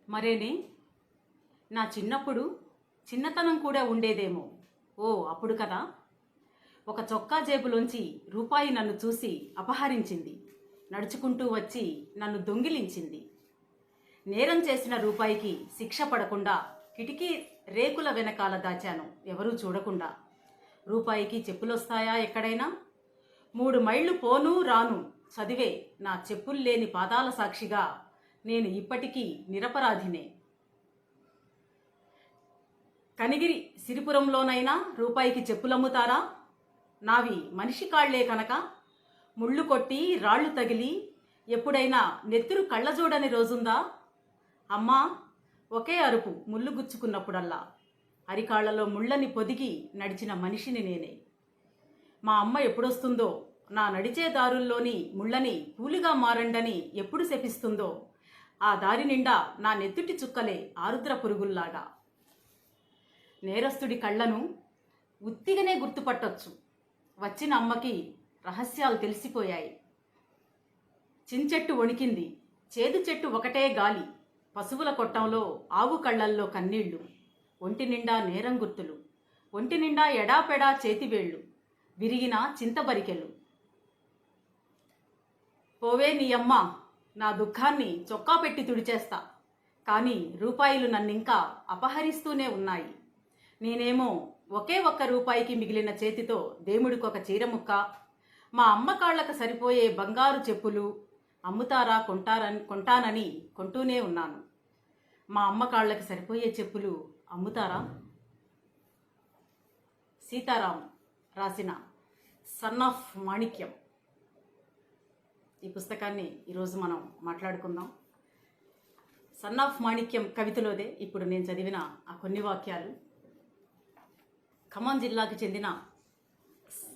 మరేనే నా చిన్నప్పుడు చిన్నతనం కూడా ఉండేదేమో. ఓ అప్పుడు కదా. ఒక చొక్కా జేబులోంచి రూపాయి నన్ను చూసి అపహరించింది. నడుచుకుంటూ వచ్చి నన్ను దొంగిలించింది. నేరం చేసిన రూపాయికి శిక్ష పడకుండా కిటికీ రేకుల వెనకాల దాచాను, ఎవరూ చూడకుండా. రూపాయికి చెప్పులొస్తాయా ఎక్కడైనా? 3 మైళ్ళు పోను రాను చదివే నా చెప్పులు లేని పాదాల సాక్షిగా నేను ఇప్పటికీ నిరపరాధినే. కనిగిరి సిరిపురంలోనైనా రూపాయికి చెప్పులమ్ముతారా? నావి మనిషి కాళ్లే కనుక ముళ్ళు కొట్టి రాళ్లు తగిలి ఎప్పుడైనా నెత్తురు కళ్ళజోడని రోజుందా? అమ్మా, ఒకే అరుపు ముళ్ళు గుచ్చుకున్నప్పుడల్లా. అరికాళ్లలో ముళ్ళని పొదిగి నడిచిన మనిషిని నేనే. మా అమ్మ ఎప్పుడొస్తుందో, నా నడిచే దారుల్లోని ముళ్ళని పూలుగా మారండని ఎప్పుడు శపిస్తుందో, ఆ దారి నిండా నా నెత్తుటి చుక్కలే ఆరుద్ర పురుగుల్లాగా. నేరస్తుడి కళ్ళను ఉత్తిగానే గుర్తుపట్టొచ్చు. వచ్చిన అమ్మకి రహస్యాలు తెలిసిపోయాయి. చించెట్టు వణికింది, చేదు చెట్టు ఒకటే గాలి. పశువుల కొట్టంలో ఆవు కళ్ళల్లో కన్నీళ్లు. ఒంటి నిండా నేరం గుర్తులు, ఒంటి నిండా ఎడాపెడా చేతివేళ్లు, విరిగిన చింతబరికెలు. పోవే నీ అమ్మ, నా దుఃఖాన్ని చొక్కా పెట్టి తుడిచేస్తా. కానీ రూపాయలు నన్నింకా అపహరిస్తూనే ఉన్నాయి. నేనేమో ఒకే ఒక్క రూపాయికి మిగిలిన చేతితో దేవుడికొక చీరముక్క, మా అమ్మ కాళ్లకు సరిపోయే బంగారు చెప్పులు అమ్ముతారా కొంటానని కొంటూనే ఉన్నాను. మా అమ్మ కాళ్ళకి సరిపోయే చెప్పులు అమ్ముతారా? సీతారాం రాసిన సన్ ఆఫ్ మాణిక్యం ఈ పుస్తకాన్ని ఈరోజు మనం మాట్లాడుకుందాం. సన్ ఆఫ్ మాణిక్యం కవితలోదే ఇప్పుడు నేను చదివిన ఆ కొన్ని వాక్యాలు. ఖమ్మం జిల్లాకు చెందిన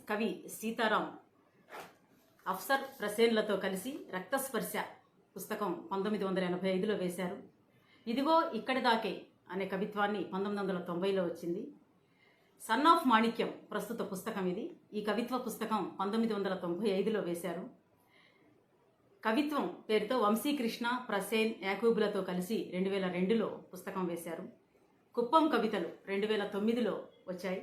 కవి సీతారాం అఫ్సర్ ప్రసేన్లతో కలిసి రక్తస్పర్శ పుస్తకం 1985లో వేశారు. ఇదిగో ఇక్కడి దాకే అనే కవిత్వాన్ని 1990లో వచ్చింది. సన్ ఆఫ్ మాణిక్యం ప్రస్తుత పుస్తకం ఇది. ఈ కవిత్వ పుస్తకం 1995లో వేశారు. కవిత్వం పేరుతో వంశీకృష్ణ, ప్రసేన్, యాకూబులతో కలిసి 2002లో పుస్తకం వేశారు. కుప్పం కవితలు 2009లో వచ్చాయి.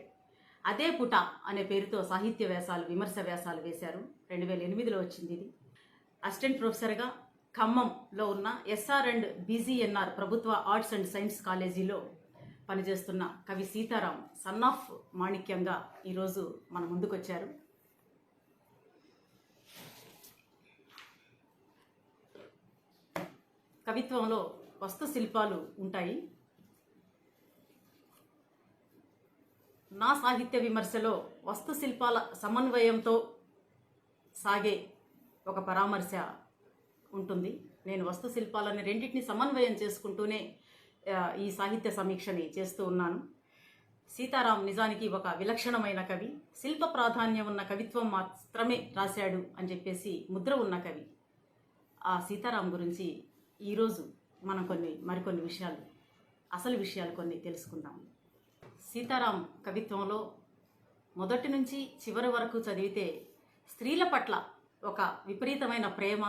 అదే పుట అనే పేరుతో సాహిత్య వ్యాసాలు, విమర్శ వ్యాసాలు వేశారు. 2008లో వచ్చింది ఇది. అసిస్టెంట్ ప్రొఫెసర్గా ఖమ్మంలో ఉన్న ఎస్ఆర్ అండ్ బీజీఎన్ఆర్ ప్రభుత్వ ఆర్ట్స్ అండ్ సైన్స్ కాలేజీలో పనిచేస్తున్న కవి సీతారాం సన్ ఆఫ్ మాణిక్యంగా ఈరోజు మన ముందుకొచ్చారు. కవిత్వంలో వస్తు శిల్పాలు ఉంటాయి. నా సాహిత్య విమర్శలో వస్తు శిల్పాల సమన్వయంతో సాగే ఒక పరామర్శ ఉంటుంది. నేను వస్తు శిల్పాలని రెండింటిని సమన్వయం చేసుకుంటూనే ఈ సాహిత్య సమీక్షని చేస్తూ ఉన్నాను. సీతారాం నిజానికి ఒక విలక్షణమైన కవి, శిల్ప ప్రాధాన్యం ఉన్న కవిత్వం మాత్రమే రాశాడు అని చెప్పేసి ముద్ర ఉన్న కవి. ఆ సీతారాం గురించి ఈరోజు మనం మరికొన్ని విషయాలు, అసలు విషయాలు కొన్ని తెలుసుకుందాం. సీతారాం కవిత్వంలో మొదటి నుంచి చివరి వరకు చదివితే స్త్రీల పట్ల ఒక విపరీతమైన ప్రేమ,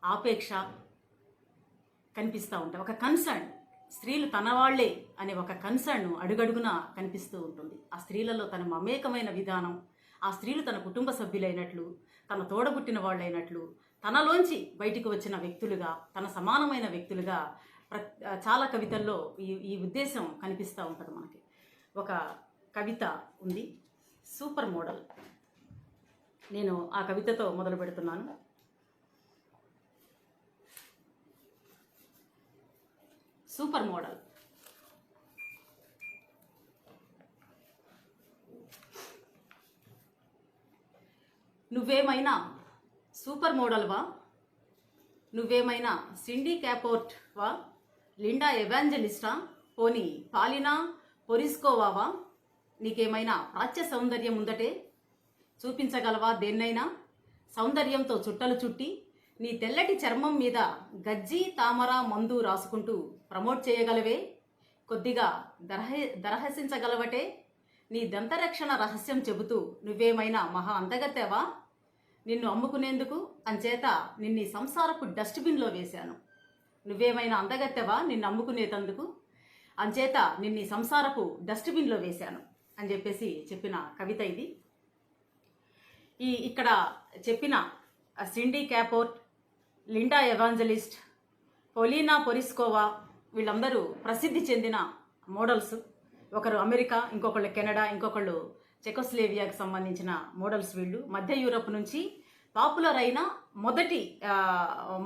ఆపేక్ష కనిపిస్తూ ఉంటాయి. ఒక కన్సర్న్, స్త్రీలు తన వాళ్లే అనే ఒక కన్సర్న్ అడుగడుగునా కనిపిస్తూ ఉంటుంది. ఆ స్త్రీలలో తన మమేకమైన విధానం, ఆ స్త్రీలు తన కుటుంబ సభ్యులైనట్లు, తన తోడబుట్టిన వాళ్ళైనట్లు, తనలోంచి బయటికి వచ్చిన వ్యక్తులుగా, తన సమానమైన వ్యక్తులుగా చాలా కవితల్లో ఈ ఉద్దేశం కనిపిస్తూ ఉంటుంది మనకి. ఒక కవిత ఉంది, సూపర్ మోడల్. నేను ఆ కవితతో మొదలు పెడుతున్నాను. Super model. నువ్వేమైనా సూపర్ మోడల్వా? నువ్వేమైనా సిండీ క్యాపోర్ట్ వా? లిండా ఎవాంజలిస్టా? పోనీ పాలినా పొరిస్కోవావా? నీకేమైనా ప్రాచ్య సౌందర్యం ఉందటే? చూపించగలవా దేన్నైనా? సౌందర్యంతో చుట్టలు చుట్టి నీ తెల్లటి చర్మం మీద గజ్జి తామర మందు రాసుకుంటూ ప్రమోట్ చేయగలవే, కొద్దిగా దరహసించగలవటే, నీ దంతరక్షణ రహస్యం చెబుతూ నువ్వేమైనా మహా అందగత్తెవా, నిన్ను అమ్ముకునేందుకు అంచేత నిన్ను సంసారపు డస్ట్బిన్లో వేశాను. నువ్వేమైనా అందగత్తెవా నిన్ను అమ్ముకునేటందుకు, అంచేత నిన్ను సంసారపు డస్ట్బిన్లో వేశాను అని చెప్పేసి చెప్పిన కవిత ఇది. ఇక్కడ చెప్పిన సిండీ క్యాపోర్ట్, లిండా ఎవాంజలిస్ట్, పొలీనా పొరిస్కోవా వీళ్ళందరూ ప్రసిద్ధి చెందిన మోడల్స్. ఒకరు అమెరికా, ఇంకొకళ్ళు కెనడా, ఇంకొకళ్ళు చెకోస్లేవియాకి సంబంధించిన మోడల్స్. వీళ్ళు మధ్య యూరప్ నుంచి పాపులర్ అయిన మొదటి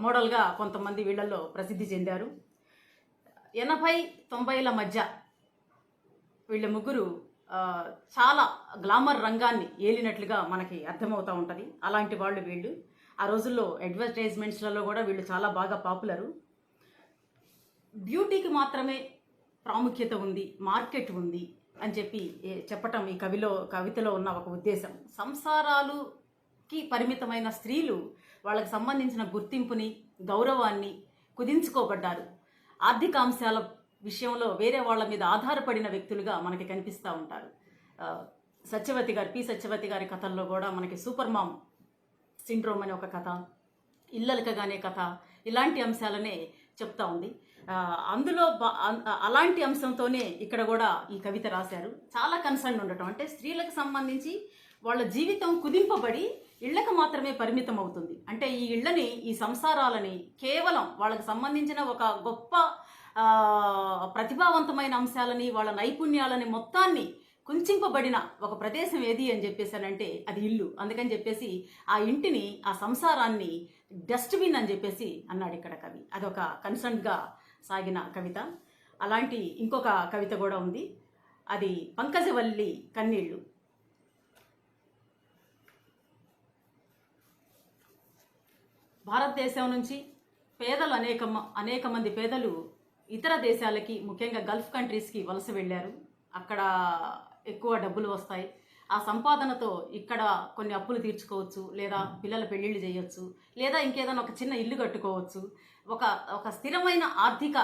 మోడల్గా కొంతమంది వీళ్ళల్లో ప్రసిద్ధి చెందారు. 80-90ల మధ్య వీళ్ళ ముగ్గురు చాలా గ్లామర్ రంగాన్ని ఏలినట్లుగా మనకి అర్థమవుతూ ఉంటుంది. అలాంటి వాళ్ళు వీళ్ళు. ఆ రోజుల్లో అడ్వర్టైజ్మెంట్స్లలో కూడా వీళ్ళు చాలా బాగా పాపులరు. బ్యూటీకి మాత్రమే ప్రాముఖ్యత ఉంది, మార్కెట్ ఉంది అని చెప్పి చెప్పటం ఈ కవితలో ఉన్న ఒక ఉద్దేశం. సంసారాలుకి పరిమితమైన స్త్రీలు వాళ్ళకి సంబంధించిన గుర్తింపుని, గౌరవాన్ని కుదించుకోబడ్డారు. ఆర్థిక అంశాల విషయంలో వేరే వాళ్ళ మీద ఆధారపడిన వ్యక్తులుగా మనకి కనిపిస్తూ ఉంటారు. సత్యవతి గారు, పి సత్యవతి గారి కథల్లో కూడా మనకి సూపర్ మామ్ సిండ్రోమ్ అనే ఒక కథ, ఇల్లలకగానే కథ, ఇలాంటి అంశాలనే చెప్తా ఉంది. అందులో అలాంటి అంశంతోనే ఇక్కడ కూడా ఈ కవిత రాశారు. చాలా కన్సర్న్ ఉండటం, అంటే స్త్రీలకు సంబంధించి వాళ్ళ జీవితం కుదింపబడి ఇళ్లకు మాత్రమే పరిమితం అవుతుంది. అంటే ఈ ఇళ్లని, ఈ సంసారాలని కేవలం వాళ్ళకి సంబంధించిన ఒక గొప్ప ప్రతిభావంతమైన అంశాలని, వాళ్ళ నైపుణ్యాలని మొత్తాన్ని కుంచింపబడిన ఒక ప్రదేశం ఏది అని చెప్పేసానంటే అది ఇల్లు. అందుకని చెప్పేసి ఆ ఇంటిని, ఆ సంసారాన్ని డస్ట్బిన్ అని చెప్పేసి అన్నాడు ఇక్కడ కవి. అదొక కన్సర్న్గా సాగిన కవిత. అలాంటి ఇంకొక కవిత కూడా ఉంది, అది పంకజవల్లి కన్నీళ్ళు. భారతదేశం నుంచి పేదలు అనేక మంది పేదలు ఇతర దేశాలకి, ముఖ్యంగా గల్ఫ్ కంట్రీస్కి వలస వెళ్ళారు. అక్కడ ఎక్కువ డబ్బులు వస్తాయి. ఆ సంపాదనతో ఇక్కడ కొన్ని అప్పులు తీర్చుకోవచ్చు, లేదా పిల్లల పెళ్ళిళ్ళు చేయొచ్చు, లేదా ఇంకేదైనా ఒక చిన్న ఇల్లు కట్టుకోవచ్చు, ఒక స్థిరమైన ఆర్థిక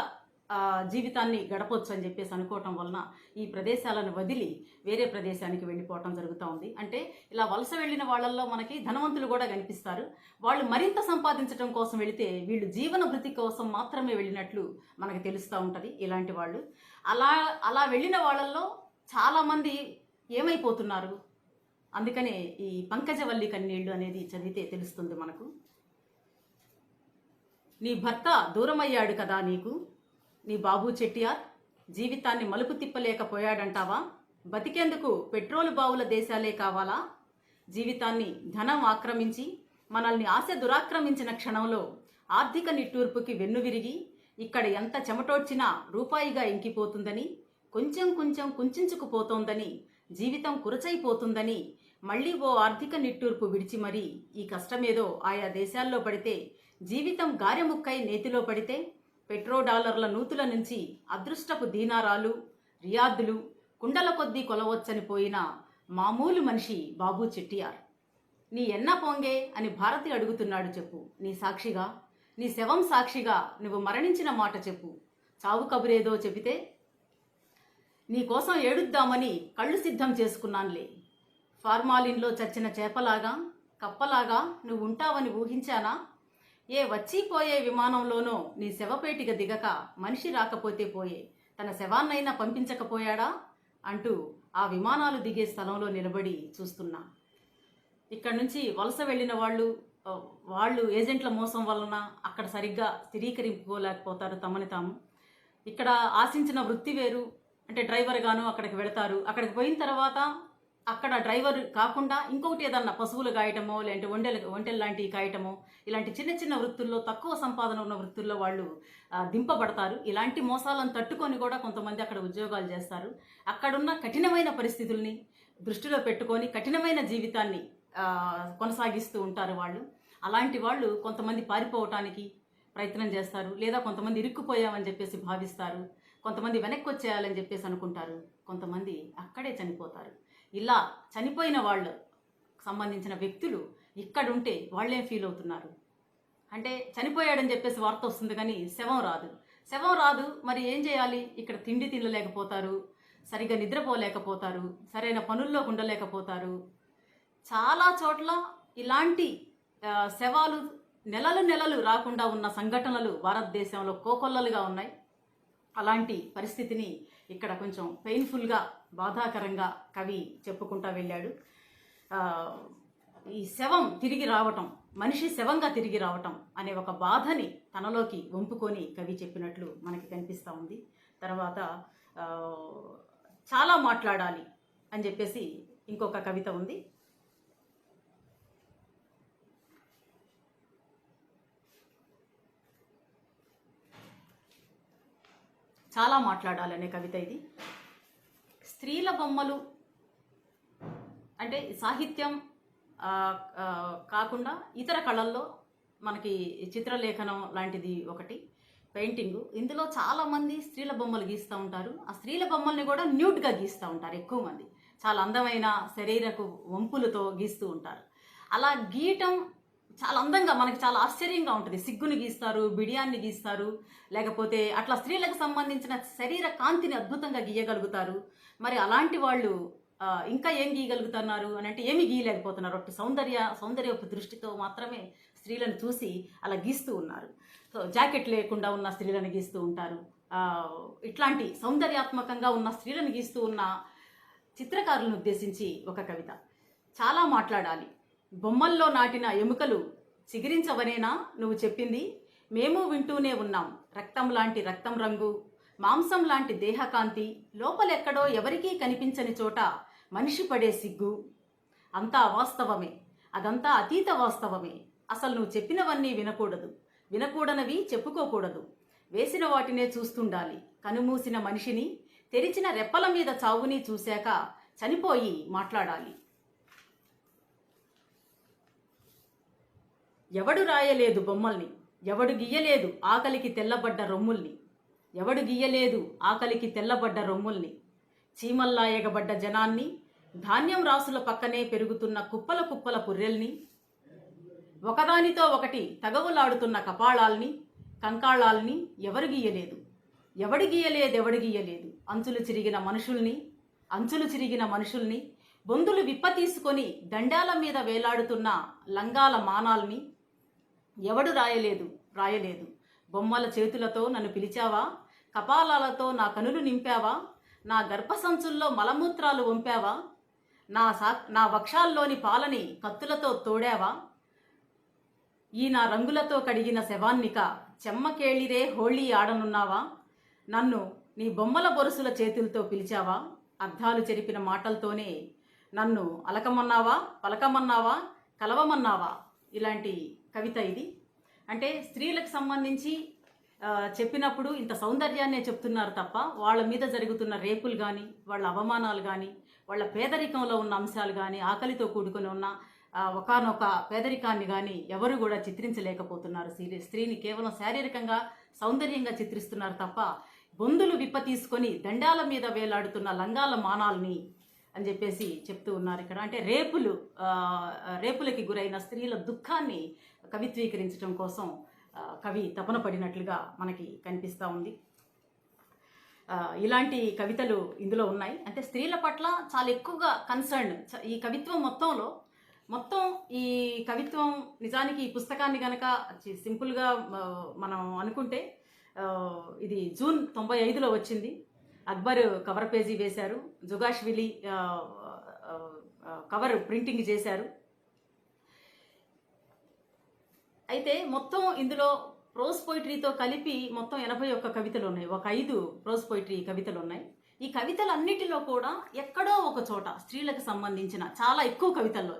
జీవితాన్ని గడపవచ్చు అని చెప్పేసి అనుకోవటం వలన ఈ ప్రదేశాలను వదిలి వేరే ప్రదేశానికి వెళ్ళిపోవటం జరుగుతూ ఉంది. అంటే ఇలా వలస వెళ్ళిన వాళ్ళల్లో మనకి ధనవంతులు కూడా కనిపిస్తారు. వాళ్ళు మరింత సంపాదించడం కోసం వెళితే వీళ్ళు జీవన భృతి కోసం మాత్రమే వెళ్ళినట్లు మనకు తెలుస్తూ ఉంటుంది. ఇలాంటి వాళ్ళు అలా వెళ్ళిన వాళ్ళల్లో చాలామంది ఏమైపోతున్నారు. అందుకనే ఈ పంకజవల్లి కన్నీళ్ళు అనేది చదివితే తెలుస్తుంది మనకు. నీ భర్త దూరమయ్యాడు కదా నీకు, నీ బాబు చెట్టియార్ జీవితాన్ని మలుపు తిప్పలేకపోయాడంటావా, బతికేందుకు పెట్రోలు బావుల దేశాలే కావాలా, జీవితాన్ని ధనం ఆక్రమించి మనల్ని ఆశ దురాక్రమించిన క్షణంలో ఆర్థిక నిట్టూర్పుకి వెన్నువిరిగి ఇక్కడ ఎంత చెమటోడ్చినా రూపాయిగా ఇంకిపోతుందని, కొంచెం కొంచెం కుంచుకుపోతోందని, జీవితం కురచైపోతుందని, మళ్ళీ ఓ ఆర్థిక నిట్టూర్పు విడిచి మరీ ఈ కష్టమేదో ఆయా దేశాల్లో పడితే, జీవితం గారెముక్కై నేతిలో పడితే, $పెట్రోడాలర్ల నూతుల నుంచి అదృష్టపు దీనారాలు, రియాద్దులు కుండల కొద్దీ కొలవచ్చని పోయిన మామూలు మనిషి బాబు చెట్టియార్. నీ ఎన్న పొంగే అని భారతి అడుగుతున్నాడు చెప్పు, నీ సాక్షిగా, నీ శవం సాక్షిగా నువ్వు మరణించిన మాట చెప్పు, చావు కబురేదో చెబితే నీ కోసం ఏడుద్దామని కళ్ళు సిద్ధం చేసుకున్నానులే, ఫార్మాలిన్లో చచ్చిన చేపలాగా కప్పలాగా నువ్వు ఉంటావని ఊహించానా, ఏ వచ్చిపోయే విమానంలోనో నీ శవపేటిక దిగక మనిషి రాకపోతే పోయే, తన శవాన్నైనా పంపించకపోయాడా అంటూ ఆ విమానాలు దిగే స్థలంలో నిలబడి చూస్తున్నా. ఇక్కడ నుంచి వలస వెళ్ళిన వాళ్ళు ఏజెంట్ల మోసం వలన అక్కడ సరిగ్గా స్థిరీకరించుకోలేకపోతారు తమని తాము. ఇక్కడ ఆశించిన వృత్తి వేరు, అంటే డ్రైవర్ గాను అక్కడికి వెళతారు. అక్కడికి పోయిన తర్వాత అక్కడ డ్రైవర్ కాకుండా ఇంకొకటి ఏదన్నా పశువులు కాయటమో, లేదంటే ఒంటెలు లాంటివి కాయటమో, ఇలాంటి చిన్న చిన్న వృత్తుల్లో, తక్కువ సంపాదన ఉన్న వృత్తుల్లో వాళ్ళు దింపబడతారు. ఇలాంటి మోసాలను తట్టుకొని కూడా కొంతమంది అక్కడ ఉద్యోగాలు చేస్తారు. అక్కడున్న కఠినమైన పరిస్థితుల్ని దృష్టిలో పెట్టుకొని కఠినమైన జీవితాన్ని కొనసాగిస్తూ ఉంటారు వాళ్ళు. అలాంటి వాళ్ళు కొంతమంది పారిపోవటానికి ప్రయత్నం చేస్తారు, లేదా కొంతమంది ఇరుక్కుపోయామని చెప్పేసి భావిస్తారు, కొంతమంది వెనక్కి వచ్చేయాలని చెప్పేసి అనుకుంటారు, కొంతమంది అక్కడే చనిపోతారు. ఇలా చనిపోయిన వాళ్ళు సంబంధించిన వ్యక్తులు ఇక్కడుంటే వాళ్ళేం ఫీల్ అవుతున్నారు అంటే చనిపోయాడని చెప్పేసి వార్త వస్తుంది కానీ శవం రాదు. శవం రాదు, మరి ఏం చేయాలి? ఇక్కడ తిండి తినలేకపోతారు, సరిగ్గా నిద్రపోలేకపోతారు, సరైన పనుల్లో ఉండలేకపోతారు. చాలా చోట్ల ఇలాంటి శవాలు నెలలు నెలలు రాకుండా ఉన్న సంఘటనలు భారతదేశంలో కోకొల్లలుగా ఉన్నాయి. అలాంటి పరిస్థితిని ఇక్కడ కొంచెం పెయిన్ఫుల్గా, బాధాకరంగా కవి చెప్పుకుంటా వెళ్ళాడు. ఈ శవం తిరిగి రావటం, మనిషి శవంగా తిరిగి రావటం అనే ఒక బాధని తనలోకి వంపుకొని కవి చెప్పినట్లు మనకి కనిపిస్తూ ఉంది. తర్వాత చాలా మాట్లాడాలి అని చెప్పేసి ఇంకొక కవిత ఉంది. చాలా మాట్లాడాలనే కవిత ఇది. స్త్రీల బొమ్మలు అంటే సాహిత్యం కాకుండా ఇతర కళల్లో మనకి చిత్రలేఖనం లాంటిది ఒకటి, పెయింటింగు. ఇందులో చాలామంది స్త్రీల బొమ్మలు గీస్తూ ఉంటారు. ఆ స్త్రీల బొమ్మల్ని కూడా న్యూడ్గా గీస్తూ ఉంటారు ఎక్కువ మంది. చాలా అందమైన శరీరపు వంపులతో గీస్తూ ఉంటారు. అలా గీయటం చాలా అందంగా, మనకి చాలా ఆశ్చర్యంగా ఉంటుంది. సిగ్గుని గీస్తారు, బిడియాన్ని గీస్తారు, లేకపోతే అట్లా స్త్రీలకు సంబంధించిన శరీర కాంతిని అద్భుతంగా గీయగలుగుతారు. మరి అలాంటి వాళ్ళు ఇంకా ఏం గీయగలుగుతున్నారు అని అంటే ఏమి గీయలేకపోతున్నారు. ఒకటి సౌందర్యపు దృష్టితో మాత్రమే స్త్రీలను చూసి అలా గీస్తూ ఉన్నారు. సో జాకెట్ లేకుండా ఉన్న స్త్రీలను గీస్తూ ఉంటారు. ఇట్లాంటి సౌందర్యాత్మకంగా ఉన్న స్త్రీలను గీస్తూ ఉన్న చిత్రకారులను ఉద్దేశించి ఒక కవిత. చాలా మాట్లాడాలి. బొమ్మల్లో నాటిన ఎముకలు చిగిరించవనేనా నువ్వు చెప్పింది? మేము వింటూనే ఉన్నాం. రక్తం లాంటి రక్తం రంగు, మాంసం లాంటి దేహకాంతి, లోపలెక్కడో ఎవరికీ కనిపించని చోట మనిషి పడే సిగ్గు, అంతా అవాస్తవమే, అదంతా అతీత వాస్తవమే. అసలు నువ్వు చెప్పినవన్నీ వినకూడదు, వినకూడనవి చెప్పుకోకూడదు. వేసిన వాటినే చూస్తుండాలి. కనుమూసిన మనిషిని, తెరిచిన రెప్పల మీద చావుని చూశాక చనిపోయి మాట్లాడాలి. ఎవడు రాయలేదు బొమ్మల్ని, ఎవడు గీయలేదు ఆకలికి తెల్లబడ్డ రొమ్ముల్ని, ఎవడు గీయలేదు ఆకలికి తెల్లబడ్డ రొమ్ముల్ని, చీమల్లా ఎగబడ్డ జనాన్ని, ధాన్యం రాసుల పక్కనే పెరుగుతున్న కుప్పల కుప్పల పుర్రెల్ని, ఒకదానితో ఒకటి తగవులాడుతున్న కపాళాల్ని, కంకాళాల్ని ఎవరు గీయలేదు, ఎవడు గీయలేదు. అంచులు చిరిగిన మనుషుల్ని, బొందులు విప్ప తీసుకొని దండాల మీద వేలాడుతున్న లంగాల మానాల్ని ఎవడు రాయలేదు. బొమ్మల చేతులతో నన్ను పిలిచావా, కపాలాలతో నా కనులు నింపావా, నా గర్భసంచుల్లో మలమూత్రాలు వంపావా, నా వక్షాల్లోని పాలని కత్తులతో తోడావా, ఈ నా రంగులతో కడిగిన శవాన్నిక చెమ్మకేళిరే హోళీ ఆడనున్నావా, నన్ను నీ బొమ్మల బొరుసుల చేతులతో పిలిచావా, అర్థాలు చెరిపిన మాటలతోనే నన్ను అలకమన్నావా, పలకమన్నావా, కలవమన్నావా. ఇలాంటి కవిత ఇది. అంటే స్త్రీలకు సంబంధించి చెప్పినప్పుడు ఇంత సౌందర్యాన్నే చెప్తున్నారు తప్ప వాళ్ళ మీద జరుగుతున్న రేపులు కానీ, వాళ్ళ అవమానాలు కానీ, వాళ్ళ పేదరికంలో ఉన్న అంశాలు కానీ, ఆకలితో కూడుకొని ఉన్న ఒకానొక పేదరికాన్ని కానీ ఎవరు కూడా చిత్రించలేకపోతున్నారు. స్త్రీని కేవలం శారీరకంగా సౌందర్యంగా చిత్రిస్తున్నారు తప్ప బొందులు విప్ప తీసుకొని దండాల మీద వేలాడుతున్న లంగాల మానాల్ని అని చెప్పేసి చెప్తూ ఉన్నారు ఇక్కడ. అంటే రేపులకి గురైన స్త్రీల దుఃఖాన్ని కవిత్వీకరించడం కోసం కవి తపన పడినట్లుగా మనకి కనిపిస్తూ ఉంది. ఇలాంటి కవితలు ఇందులో ఉన్నాయి. అంటే స్త్రీల పట్ల చాలా ఎక్కువగా కన్సర్న్ ఈ కవిత్వం మొత్తం ఈ కవిత్వం నిజానికి ఈ పుస్తకాన్ని కనుక సింపుల్గా మనం అనుకుంటే ఇది జూన్ 95లో వచ్చింది. అక్బర్ కవర్ పేజీ వేశారు, జుగాష్విలి కవర్ ప్రింటింగ్ చేశారు. అయితే మొత్తం ఇందులో ప్రోజ్ పోయిటరీతో కలిపి మొత్తం 81 కవితలు ఉన్నాయి. ఒక 5 ప్రోజ్ పోయిటరీ కవితలు ఉన్నాయి. ఈ కవితలన్నిటిలో కూడా ఎక్కడో ఒక చోట స్త్రీలకు సంబంధించిన చాలా ఎక్కువ కవితల్లో,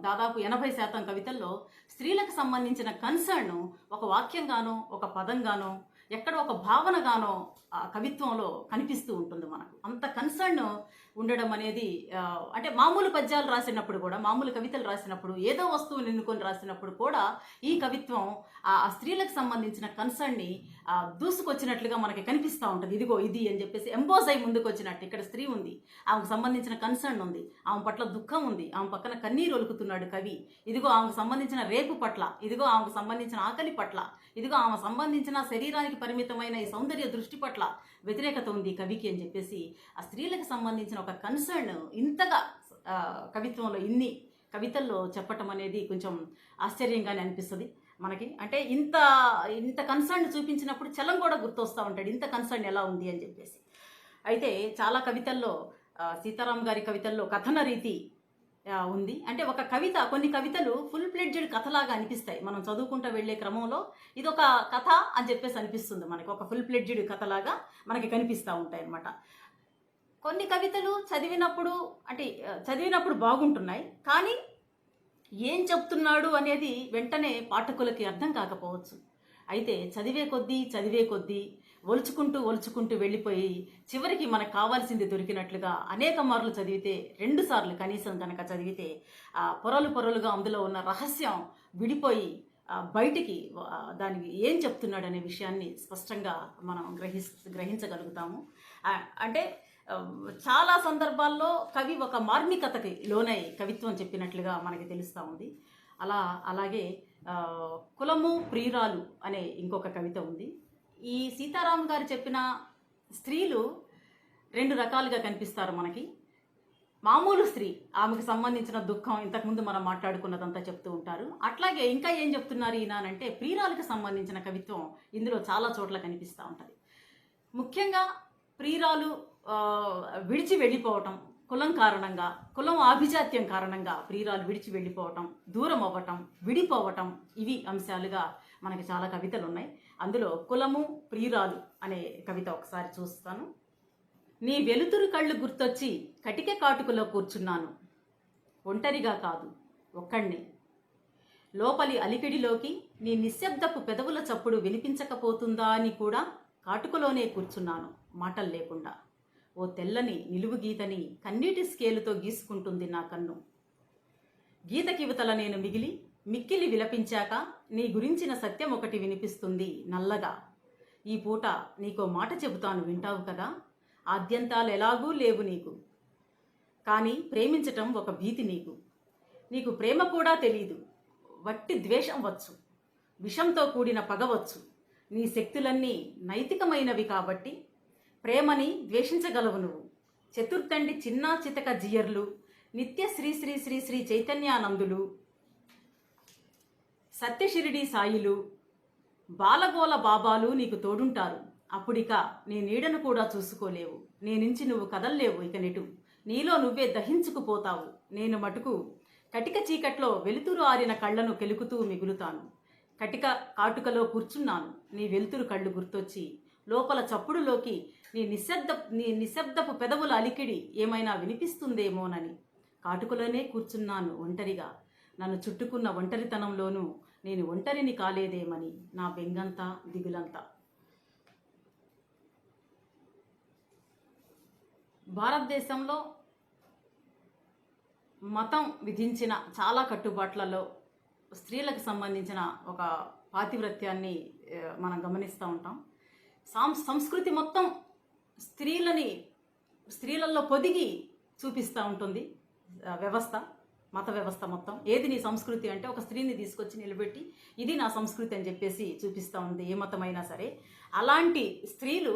దాదాపు 80% కవితల్లో స్త్రీలకు సంబంధించిన కన్సర్న్ ఒక వాక్యంగానో, ఒక పదంగానో, ఎక్కడో ఒక భావనగానో ఆ కవిత్వంలో కనిపిస్తూ ఉంటుంది మనకు. అంత కన్సర్న్ ఉండడం అనేది అంటే మామూలు పద్యాలు రాసినప్పుడు కూడా, మామూలు కవితలు రాసినప్పుడు, ఏదో వస్తువుని ఎన్నుకొని రాసినప్పుడు కూడా ఈ కవిత్వం ఆ స్త్రీలకు సంబంధించిన కన్సర్న్ని దూసుకొచ్చినట్లుగా మనకి కనిపిస్తూ ఉంటుంది. ఇదిగో ఇది అని చెప్పేసి ఎంబోజ్ అయి ముందుకు వచ్చినట్టు. ఇక్కడ స్త్రీ ఉంది, ఆమెకు సంబంధించిన కన్సర్న్ ఉంది, ఆమె పట్ల దుఃఖం ఉంది, ఆమె పక్కన కన్నీరు ఒలుకుతున్నాడు కవి. ఇదిగో ఆమెకు సంబంధించిన రేపు పట్ల, ఇదిగో ఆమెకు సంబంధించిన ఆకలి పట్ల, ఇదిగో ఆమె సంబంధించిన శరీరానికి పరిమితమైన ఈ సౌందర్య దృష్టి పట్ల వ్యతిరేకత ఉంది కవికి అని చెప్పేసి ఆ స్త్రీలకు సంబంధించిన ఒక కన్సర్న్ ఇంతగా కవిత్వంలో ఇన్ని కవితల్లో చెప్పటం అనేది కొంచెం ఆశ్చర్యంగానే అనిపిస్తుంది మనకి. అంటే ఇంత ఇంత కన్సర్న్ చూపించినప్పుడు చలం కూడా గుర్తొస్తూ ఉంటాడు, ఇంత కన్సర్న్ ఎలా ఉంది అని చెప్పేసి. అయితే చాలా కవితల్లో సీతారాం గారి కవితల్లో కథన రీతి ఉంది. అంటే ఒక కవిత, కొన్ని కవితలు ఫుల్ ప్లెడ్జెడ్ కథలాగా అనిపిస్తాయి. మనం చదువుకుంటూ వెళ్ళే క్రమంలో ఇదొక కథ అని చెప్పేసి అనిపిస్తుంది మనకి, ఒక ఫుల్ ప్లెడ్జెడ్ కథలాగా మనకి కనిపిస్తూ ఉంటాయి అన్నమాట. కొన్ని కవితలు చదివినప్పుడు బాగుంటున్నాయి, కానీ ఏం చెప్తున్నాడు అనేది వెంటనే పాఠకులకి అర్థం కాకపోవచ్చు. అయితే చదివే కొద్దీ ఒలుచుకుంటూ వెళ్ళిపోయి చివరికి మనకు కావాల్సింది దొరికినట్లుగా అనేక మార్లు చదివితే, 2 సార్లు కనీసం కనుక చదివితే పొరలుగా అందులో ఉన్న రహస్యం విడిపోయి బయటికి దానికి ఏం చెప్తున్నాడు అనే విషయాన్ని స్పష్టంగా మనం గ్రహించగలుగుతాము. అంటే చాలా సందర్భాల్లో కవి ఒక మార్మికతకి లోనై కవిత్వం చెప్పినట్లుగా మనకి తెలుస్తూ ఉంది. అలాగే కులము ప్రియురాలు అనే ఇంకొక కవిత ఉంది. ఈ సీతారాం గారు చెప్పిన స్త్రీలు 2 రకాలుగా కనిపిస్తారు మనకి. మామూలు స్త్రీ, ఆమెకు సంబంధించిన దుఃఖం ఇంతకుముందు మనం మాట్లాడుకున్నదంతా చెప్తూ ఉంటారు. అట్లాగే ఇంకా ఏం చెప్తున్నారు ఈయన అంటే ప్రియురాలకు సంబంధించిన కవిత్వం ఇందులో చాలా చోట్ల కనిపిస్తూ ఉంటుంది. ముఖ్యంగా ప్రియురాలు విడిచి వెళ్ళిపోవటం, కులం కారణంగా, కులం ఆభిజాత్యం కారణంగా ప్రియురాలు విడిచి వెళ్ళిపోవటం, దూరం అవ్వటం, విడిపోవటం, ఇవి అంశాలుగా మనకి చాలా కవితలు ఉన్నాయి. అందులో కులము ప్రియురాలు అనే కవిత ఒకసారి చూస్తాను. నీ వెలుతురు కళ్ళు గుర్తొచ్చి కటిక కాటుకలో కూర్చున్నాను, ఒంటరిగా కాదు ఒక్కడినే. లోపలి అలికిడిలోకి నీ నిశ్శబ్దపు పెదవుల చప్పుడు వినిపించకపోతుందా అని కూడా కాటుకలోనే కూర్చున్నాను మాటలు లేకుండా. ఓ తెల్లని నిలువు గీతని కన్నీటి స్కేలుతో గీసుకుంటుంది నా కన్ను. గీతకివతల నేను మిక్కిలి విలపించాక నీ గురించిన సత్యం ఒకటి వినిపిస్తుంది నల్లగా. ఈ పూట నీకో మాట చెబుతాను వింటావు కదా. ఆద్యంతాలు ఎలాగూ లేవు నీకు, కానీ ప్రేమించటం ఒక భీతి నీకు. నీకు ప్రేమ కూడా తెలీదు, వట్టి ద్వేషం వచ్చు, విషంతో కూడిన పగవచ్చు. నీ శక్తులన్నీ నైతికమైనవి కాబట్టి ప్రేమని ద్వేషించగలవు నువ్వు. చతుర్థండి చిన్నా చితక జియర్లు, నిత్య శ్రీ శ్రీ శ్రీ శ్రీ చైతన్యానందులు, సత్యశిరిడి సాయిలు, బాలగోల బాబాలు నీకు తోడుంటారు. అప్పుడిక నీ నీడను కూడా చూసుకోలేవు, నీ నుంచి నువ్వు కదల్లేవు ఇక నెటు. నీలో నువ్వే దహించుకుపోతావు. నేను మటుకు కటిక చీకట్లో వెలుతురు ఆరిన కళ్ళను కెలుకుతూ మిగులుతాను. కటిక కాటుకలో కూర్చున్నాను, నీ వెలుతురు కళ్ళు గుర్తొచ్చి. లోపల చప్పుడులోకి నీ నిశ్శబ్దపు పెదవుల అలికిడి ఏమైనా వినిపిస్తుందేమోనని. కాటుకలోనే కూర్చున్నాను ఒంటరిగా, నన్ను చుట్టుకున్న ఒంటరితనంలోనూ నేను ఒంటరిని కాలేదేమని నా బెంగంతా దిగులంతా. భారతదేశంలో మతం విధించిన చాలా కట్టుబాట్లలో స్త్రీలకు సంబంధించిన ఒక పాతివ్రత్యాన్ని మనం గమనిస్తూ ఉంటాం. సంస్కృతి మొత్తం స్త్రీలలో పొదిగి చూపిస్తూ ఉంటుంది వ్యవస్థ, మత వ్యవస్థ మొత్తం. ఏది నీ సంస్కృతి అంటే ఒక స్త్రీని తీసుకొచ్చి నిలబెట్టి ఇది నా సంస్కృతి అని చెప్పేసి చూపిస్తూ ఉంది, ఏ మతమైనా సరే. అలాంటి స్త్రీలు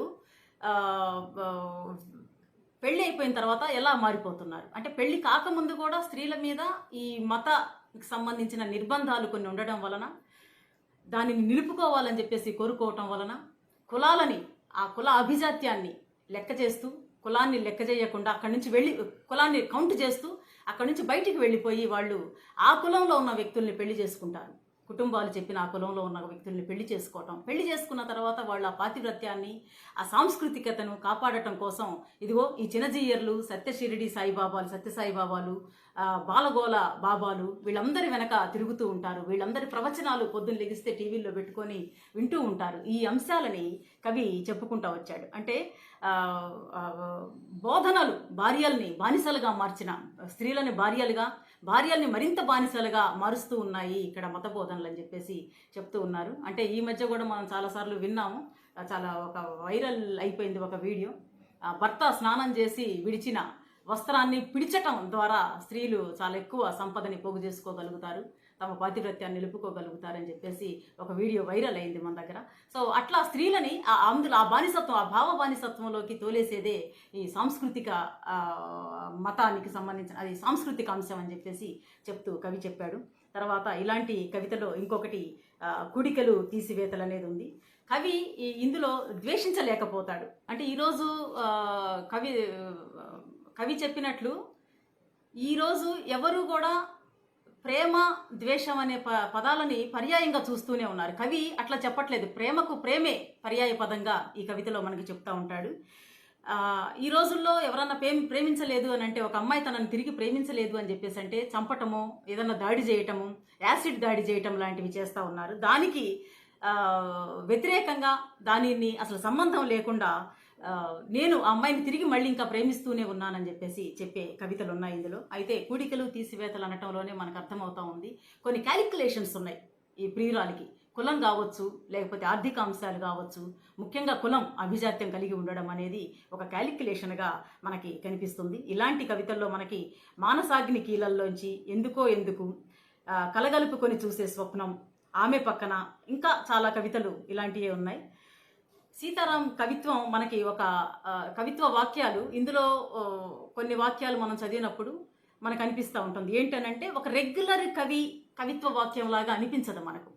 పెళ్ళి అయిపోయిన తర్వాత ఎలా మారిపోతున్నారు అంటే, పెళ్ళి కాకముందు కూడా స్త్రీల మీద ఈ మతకి సంబంధించిన నిర్బంధాలు కొన్ని ఉండడం వలన, దానిని నిలుపుకోవాలని చెప్పేసి కోరుకోవటం వలన, కులాలని, ఆ కుల అభిజాత్యాన్ని లెక్క చేస్తూ, కులాన్ని లెక్క చేయకుండా అక్కడి నుంచి కులాన్ని కౌంట్ చేస్తూ అక్కడి నుంచి బయటికి వెళ్ళిపోయి వాళ్ళు ఆ కులంలో ఉన్న వ్యక్తుల్ని పెళ్లి చేసుకుంటారు. కుటుంబాలు చెప్పిన ఆ కులంలో ఉన్న వ్యక్తుల్ని పెళ్లి చేసుకోవటం, పెళ్లి చేసుకున్న తర్వాత వాళ్ళ ఆ పాతివ్రత్యాన్ని, ఆ సాంస్కృతికతను కాపాడటం కోసం ఇదిగో ఈ చిన్నజీయర్లు, సత్యశిరిడి సాయిబాబాలు, సత్యసాయిబాబాలు, బాలగోల బాబాలు వీళ్ళందరి వెనక తిరుగుతూ ఉంటారు. వీళ్ళందరి ప్రవచనాలు పొద్దున్న లెగిస్తే టీవీల్లో పెట్టుకొని వింటూ ఉంటారు. ఈ అంశాలని కవి చెప్పుకుంటూ వచ్చాడు. అంటే బోధనలు భార్యల్ని బానిసలుగా మార్చిన, స్త్రీలని భార్యల్ని మరింత బానిసలుగా మారుస్తూ ఉన్నాయి ఇక్కడ మత బోధనలు అని చెప్పేసి చెప్తూ ఉన్నారు. అంటే ఈ మధ్య కూడా మనం చాలాసార్లు విన్నాము, చాలా ఒక వైరల్ అయిపోయింది ఒక వీడియో. భర్త స్నానం చేసి విడిచిన వస్త్రాన్ని పిడిచటం ద్వారా స్త్రీలు చాలా ఎక్కువ సంపదని పోగు చేసుకోగలుగుతారు, తమ పాతివ్రత్యాన్ని నిలుపుకోగలుగుతారని చెప్పేసి ఒక వీడియో వైరల్ అయింది మన దగ్గర. సో అట్లా స్త్రీలని అందులో ఆ బానిసత్వం, ఆ భావ బానిసత్వంలోకి తోలేసేదే ఈ సాంస్కృతిక మతానికి సంబంధించిన అది సాంస్కృతిక అంశం అని చెప్పేసి చెప్తూ కవి చెప్పాడు. తర్వాత ఇలాంటి కవితలో ఇంకొకటి కుడికలు తీసివేతలు అనేది ఉంది. కవి ఇందులో ద్వేషించలేకపోతాడు. అంటే ఈరోజు కవి చెప్పినట్లు ఈరోజు ఎవరు కూడా ప్రేమ ద్వేషం అనే పదాలని పర్యాయంగా చూస్తూనే ఉన్నారు. కవి అట్లా చెప్పట్లేదు, ప్రేమకు ప్రేమే పర్యాయ పదంగా ఈ కవితలో మనకి చెప్తా ఉంటాడు. ఈ రోజుల్లో ఎవరన్నా ప్రేమించలేదు అని అంటే, ఒక అమ్మాయి తనని తిరిగి ప్రేమించలేదు అని చెప్పేసి అంటే చంపటము, ఏదన్నా దాడి చేయటము, యాసిడ్ దాడి చేయటం లాంటివి చేస్తూ ఉన్నారు. దానికి వ్యతిరేకంగా దానిని అసలు సంబంధం లేకుండా నేను ఆ అమ్మాయిని తిరిగి మళ్ళీ ఇంకా ప్రేమిస్తూనే ఉన్నానని చెప్పేసి చెప్పే కవితలు ఉన్నాయి ఇందులో. అయితే కూడికలు తీసివేతలు అనటంలోనే మనకు అర్థమవుతా ఉంది కొన్ని క్యాలిక్యులేషన్స్ ఉన్నాయి ఈ ప్రియురాలికి. కులం కావచ్చు, లేకపోతే ఆర్థిక అంశాలు కావచ్చు, ముఖ్యంగా కులం అభిజాత్యం కలిగి ఉండడం అనేది ఒక క్యాలిక్యులేషన్గా మనకి కనిపిస్తుంది. ఇలాంటి కవితల్లో మనకి మానసాగ్ని కీలల్లోంచి ఎందుకు కలగలుపుకొని చూసే స్వప్నం, ఆమె పక్కన, ఇంకా చాలా కవితలు ఇలాంటివే ఉన్నాయి. సీతారాం కవిత్వం మనకి ఒక కవిత్వ వాక్యాలు, ఇందులో కొన్ని వాక్యాలు మనం చదివినప్పుడు మనకు అనిపిస్తూ ఉంటుంది. ఏంటనంటే ఒక రెగ్యులర్ కవిత్వ వాక్యం లాగా అనిపించదు మనకు.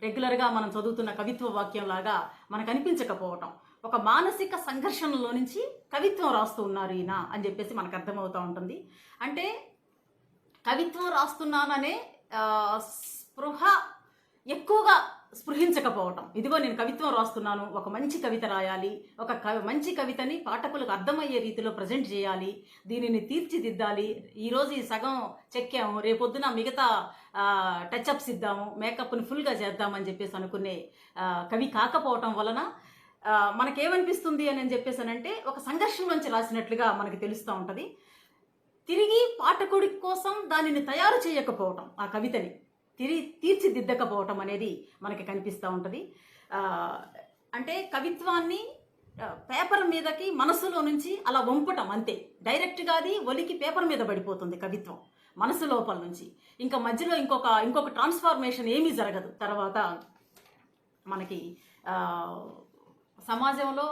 రెగ్యులర్గా మనం చదువుతున్న కవిత్వ వాక్యం లాగా మనకు అనిపించకపోవటం, ఒక మానసిక సంఘర్షణలో నుంచి కవిత్వం రాస్తూ ఉన్నారు ఈయన అని చెప్పేసి మనకు అర్థమవుతూ ఉంటుంది. అంటే కవిత్వం రాస్తున్నాననే స్పృహ ఎక్కువగా స్పృహించకపోవటం. ఇదిగో నేను కవిత్వం రాస్తున్నాను, ఒక మంచి కవిత రాయాలి, మంచి కవితని పాఠకులకు అర్థమయ్యే రీతిలో ప్రజెంట్ చేయాలి, దీనిని తీర్చిదిద్దాలి, ఈరోజు ఈ సగం చెక్కాము, రేపొద్దున మిగతా టచ్అప్స్ ఇద్దాము, మేకప్ని ఫుల్గా చేద్దామని చెప్పేసి అనుకునే కవి కాకపోవటం వలన మనకేమనిపిస్తుంది అని చెప్పేసానంటే ఒక సంఘర్షణ నుంచి రాసినట్లుగా మనకి తెలుస్తూ ఉంటుంది. తిరిగి పాఠకుడి కోసం దానిని తయారు చేయకపోవటం, ఆ కవితని తీర్చిదిద్దకపోవటం అనేది మనకి కనిపిస్తూ ఉంటుంది. అంటే కవిత్వాన్ని పేపర్ మీదకి మనసులో నుంచి అలా వంపటం అంతే, డైరెక్ట్గా అది ఒలికి పేపర్ మీద పడిపోతుంది కవిత్వం మనసు లోపల నుంచి. ఇంకా మధ్యలో ఇంకొక ట్రాన్స్ఫార్మేషన్ ఏమీ జరగదు. తర్వాత మనకి సమాజంలో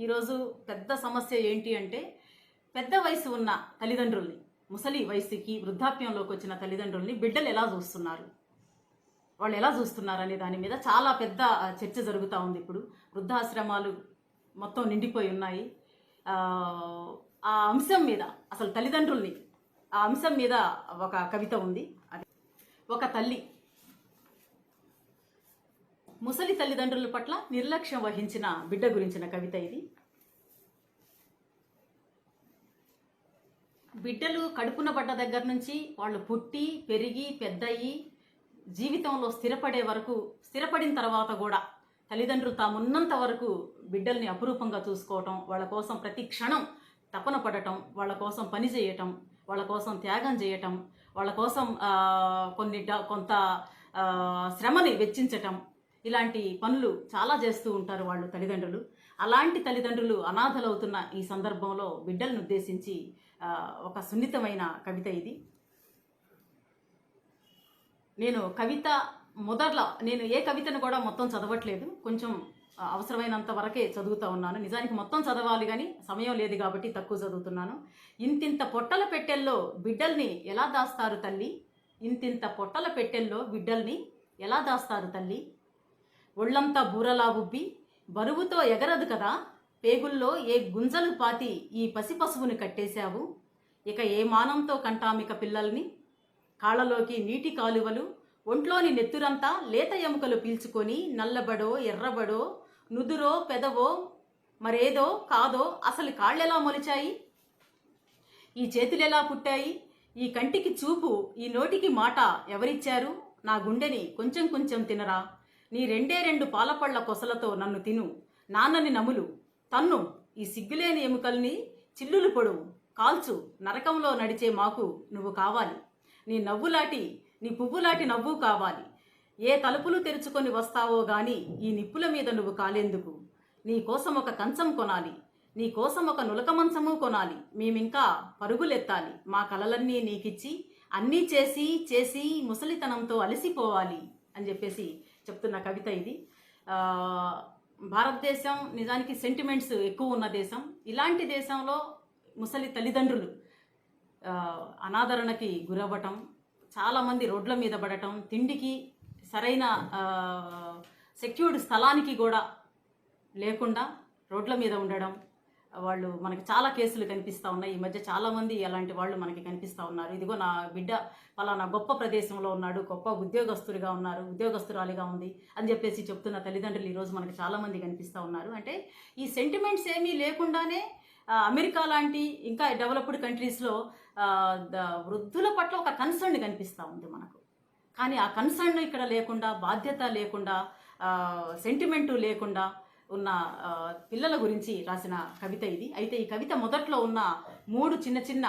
ఈరోజు పెద్ద సమస్య ఏంటి అంటే, పెద్ద వయసు ఉన్న తల్లిదండ్రుల్ని, ముసలి వయసుకి వృద్ధాప్యంలోకి వచ్చిన తల్లిదండ్రుల్ని బిడ్డలు ఎలా చూస్తున్నారు, వాళ్ళు ఎలా చూస్తున్నారు అనే దాని మీద చాలా పెద్ద చర్చ జరుగుతూ ఉంది. ఇప్పుడు వృద్ధాశ్రమాలు మొత్తం నిండిపోయి ఉన్నాయి. ఆ అంశం మీద, అసలు తల్లిదండ్రుల్ని, ఆ అంశం మీద ఒక కవిత ఉంది. అది ఒక తల్లి ముసలి తల్లిదండ్రుల పట్ల నిర్లక్ష్యం వహించిన బిడ్డ గురించిన కవిత ఇది. బిడ్డలు కడుపున పడ్డ దగ్గర నుంచి వాళ్ళు పుట్టి పెరిగి పెద్దయి జీవితంలో స్థిరపడిన తర్వాత కూడా తల్లిదండ్రులు తామున్నంత వరకు బిడ్డల్ని అపురూపంగా చూసుకోవటం, వాళ్ళ కోసం ప్రతి క్షణం తపన పడటం, వాళ్ళ కోసం పని చేయటం, వాళ్ళ కోసం త్యాగం చేయటం, వాళ్ళ కోసం కొంత శ్రమని వెచ్చించటం, ఇలాంటి పనులు చాలా చేస్తూ ఉంటారు వాళ్ళు తల్లిదండ్రులు. అలాంటి తల్లిదండ్రులు అనాథలవుతున్న ఈ సందర్భంలో బిడ్డలను ఉద్దేశించి ఒక సున్నితమైన కవిత ఇది. నేను ఏ కవితను కూడా మొత్తం చదవట్లేదు, కొంచెం అవసరమైనంత వరకే చదువుతూ ఉన్నాను. నిజానికి మొత్తం చదవాలి కానీ సమయం లేదు కాబట్టి తక్కువ చదువుతున్నాను. ఇంతింత పొట్టల పెట్టెల్లో బిడ్డల్ని ఎలా దాస్తారు తల్లి, ఇంతింత పొట్టల పెట్టెల్లో బిడ్డల్ని ఎలా దాస్తారు తల్లి, ఒళ్ళంతా బూరలా ఉబ్బి బరువుతో ఎగరదు కదా, పేగుల్లో ఏ గుంజలు పాతి ఈ పసిపసువుని కట్టేశావు, ఇక ఏ మానంతో కంటామిక పిల్లల్ని, కాళ్ళలోకి నీటి కాలువలు ఒంట్లోని నెత్తురంతా లేత ఎముకలు పీల్చుకొని నల్లబడో ఎర్రబడో నుదురో పెదవో మరేదో కాదో అసలు కాళ్ళెలా మొలిచాయి, ఈ చేతులెలా పుట్టాయి, ఈ కంటికి చూపు, ఈ నోటికి మాట ఎవరిచ్చారు, నా గుండెని కొంచెం కొంచెం తినరా, నీ రెండే రెండు పాలపళ్ళ కొసలతో నన్ను తిను, నాన్నని నములు, తన్ను, ఈ సిగ్గులేని ఎముకల్ని చిల్లులు పొడువు, కాల్చు, నరకంలో నడిచే మాకు నువ్వు కావాలి, నీ నవ్వులాటి నీ పువ్వులాంటి నవ్వు కావాలి, ఏ తలుపులు తెరుచుకొని వస్తావో గాని ఈ నిప్పుల మీద నువ్వు కాలేందుకు, నీ కోసం ఒక కంచం కొనాలి, నీ కోసం ఒక నులక మంచము కొనాలి, మేమింకా పరుగులెత్తాలి, మా కలలన్నీ నీకిచ్చి అన్నీ చేసి చేసి ముసలితనంతో అలసిపోవాలి అని చెప్పేసి చెప్తున్న కవిత ఇది. భారతదేశం నిజానికి సెంటిమెంట్స్ ఎక్కువ ఉన్న దేశం. ఇలాంటి దేశంలో ముసలి తల్లిదండ్రులు అనాదరణకి గురవ్వటం, చాలామంది రోడ్ల మీద పడటం, తిండికి సరైన సెక్యూర్డ్ స్థలానికి కూడా లేకుండా రోడ్ల మీద ఉండడం, వాళ్ళు మనకి చాలా కేసులు కనిపిస్తూ ఉన్నాయి. ఈ మధ్య చాలామంది అలాంటి వాళ్ళు మనకి కనిపిస్తూ ఉన్నారు. ఇదిగో నా బిడ్డ పలానా గొప్ప ప్రదేశంలో ఉన్నాడు, గొప్ప ఉద్యోగస్తులుగా ఉన్నారు, ఉద్యోగస్తురాలిగా ఉంది అని చెప్పేసి చెప్తున్న తల్లిదండ్రులు ఈరోజు మనకి చాలామంది కనిపిస్తూ ఉన్నారు. అంటే ఈ సెంటిమెంట్స్ ఏమీ లేకుండానే అమెరికా లాంటి ఇంకా డెవలప్డ్ కంట్రీస్లో వృద్ధుల పట్ల ఒక కన్సర్న్ కనిపిస్తూ ఉంది మనకు. కానీ ఆ కన్సర్న్ ఇక్కడ లేకుండా, బాధ్యత లేకుండా, సెంటిమెంటు లేకుండా ఉన్న పిల్లల గురించి రాసిన కవిత ఇది. అయితే ఈ కవిత మొదట్లో ఉన్న 3 చిన్న చిన్న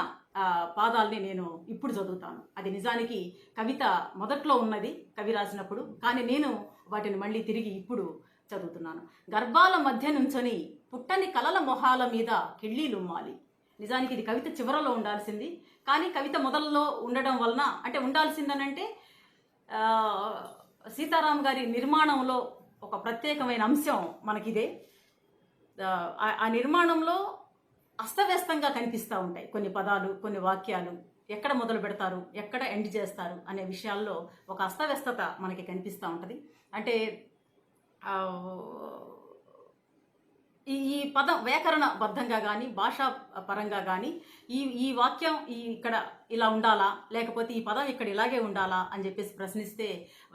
పాదాలని నేను ఇప్పుడు చదువుతాను. అది నిజానికి కవిత మొదట్లో ఉన్నది కవి రాసినప్పుడు, కానీ నేను వాటిని మళ్ళీ తిరిగి ఇప్పుడు చదువుతున్నాను. గర్భాల మధ్య నుంచొని పుట్టని కలల మొహాల మీద కిళ్ళీలుమ్మాలి. నిజానికి ఇది కవిత చివరలో ఉండాల్సింది, కానీ కవిత మొదల్లో ఉండడం వలన, అంటే ఉండాల్సిందనంటే సీతారాం గారి నిర్మాణంలో ఒక ప్రత్యేకమైన అంశం మనకిదే. ఆ నిర్మాణంలో అస్తవ్యస్తంగా కనిపిస్తూ ఉంటాయి కొన్ని పదాలు, కొన్ని వాక్యాలు. ఎక్కడ మొదలు పెడతారు, ఎక్కడ ఎండ్ చేస్తారు అనే విషయాల్లో ఒక అస్తవ్యస్తత మనకి కనిపిస్తూ ఉంటుంది. అంటే ఈ పదం వ్యాకరణబద్ధంగా కానీ, భాషా పరంగా కానీ ఈ వాక్యం ఇక్కడ ఇలా ఉండాలా, లేకపోతే ఈ పదం ఇక్కడ ఇలాగే ఉండాలా అని చెప్పేసి ప్రశ్నిస్తే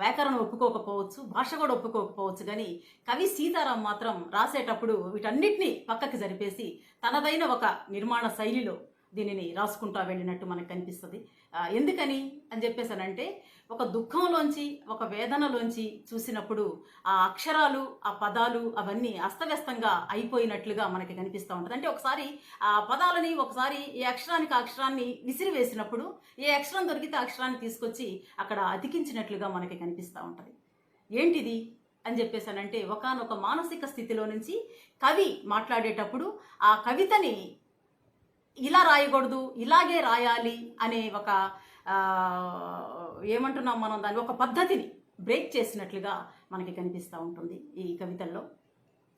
వ్యాకరణం ఒప్పుకోకపోవచ్చు, భాష కూడా ఒప్పుకోకపోవచ్చు. కానీ కవి సీతారాం మాత్రం రాసేటప్పుడు వీటన్నిటినీ పక్కకి జరిపేసి తనదైన ఒక నిర్మాణ శైలిలో దీనిని రాసుకుంటూ వెళ్ళినట్టు మనకు కనిపిస్తుంది. ఎందుకని అని చెప్పేసానంటే, ఒక దుఃఖంలోంచి, ఒక వేదనలోంచి చూసినప్పుడు ఆ అక్షరాలు, ఆ పదాలు అవన్నీ అస్తవ్యస్తంగా అయిపోయినట్లుగా మనకి కనిపిస్తూ ఉంటుంది. అంటే ఒకసారి ఆ పదాలని, ఒకసారి ఏ అక్షరానికి ఆ అక్షరాన్ని విసిరివేసినప్పుడు ఏ అక్షరం దొరికితే ఆ అక్షరాన్ని తీసుకొచ్చి అక్కడ అతికించినట్లుగా మనకి కనిపిస్తూ ఉంటుంది. ఏంటిది అని చెప్పేసానంటే, ఒకానొక మానసిక స్థితిలో నుంచి కవి మాట్లాడేటప్పుడు ఆ కవితని ఇలా రాయకూడదు, ఇలాగే రాయాలి అనే ఒక ఏమంటున్నాం మనం, దాని ఒక పద్ధతిని బ్రేక్ చేసినట్లుగా మనకి కనిపిస్తూ ఉంటుంది ఈ కవితల్లో.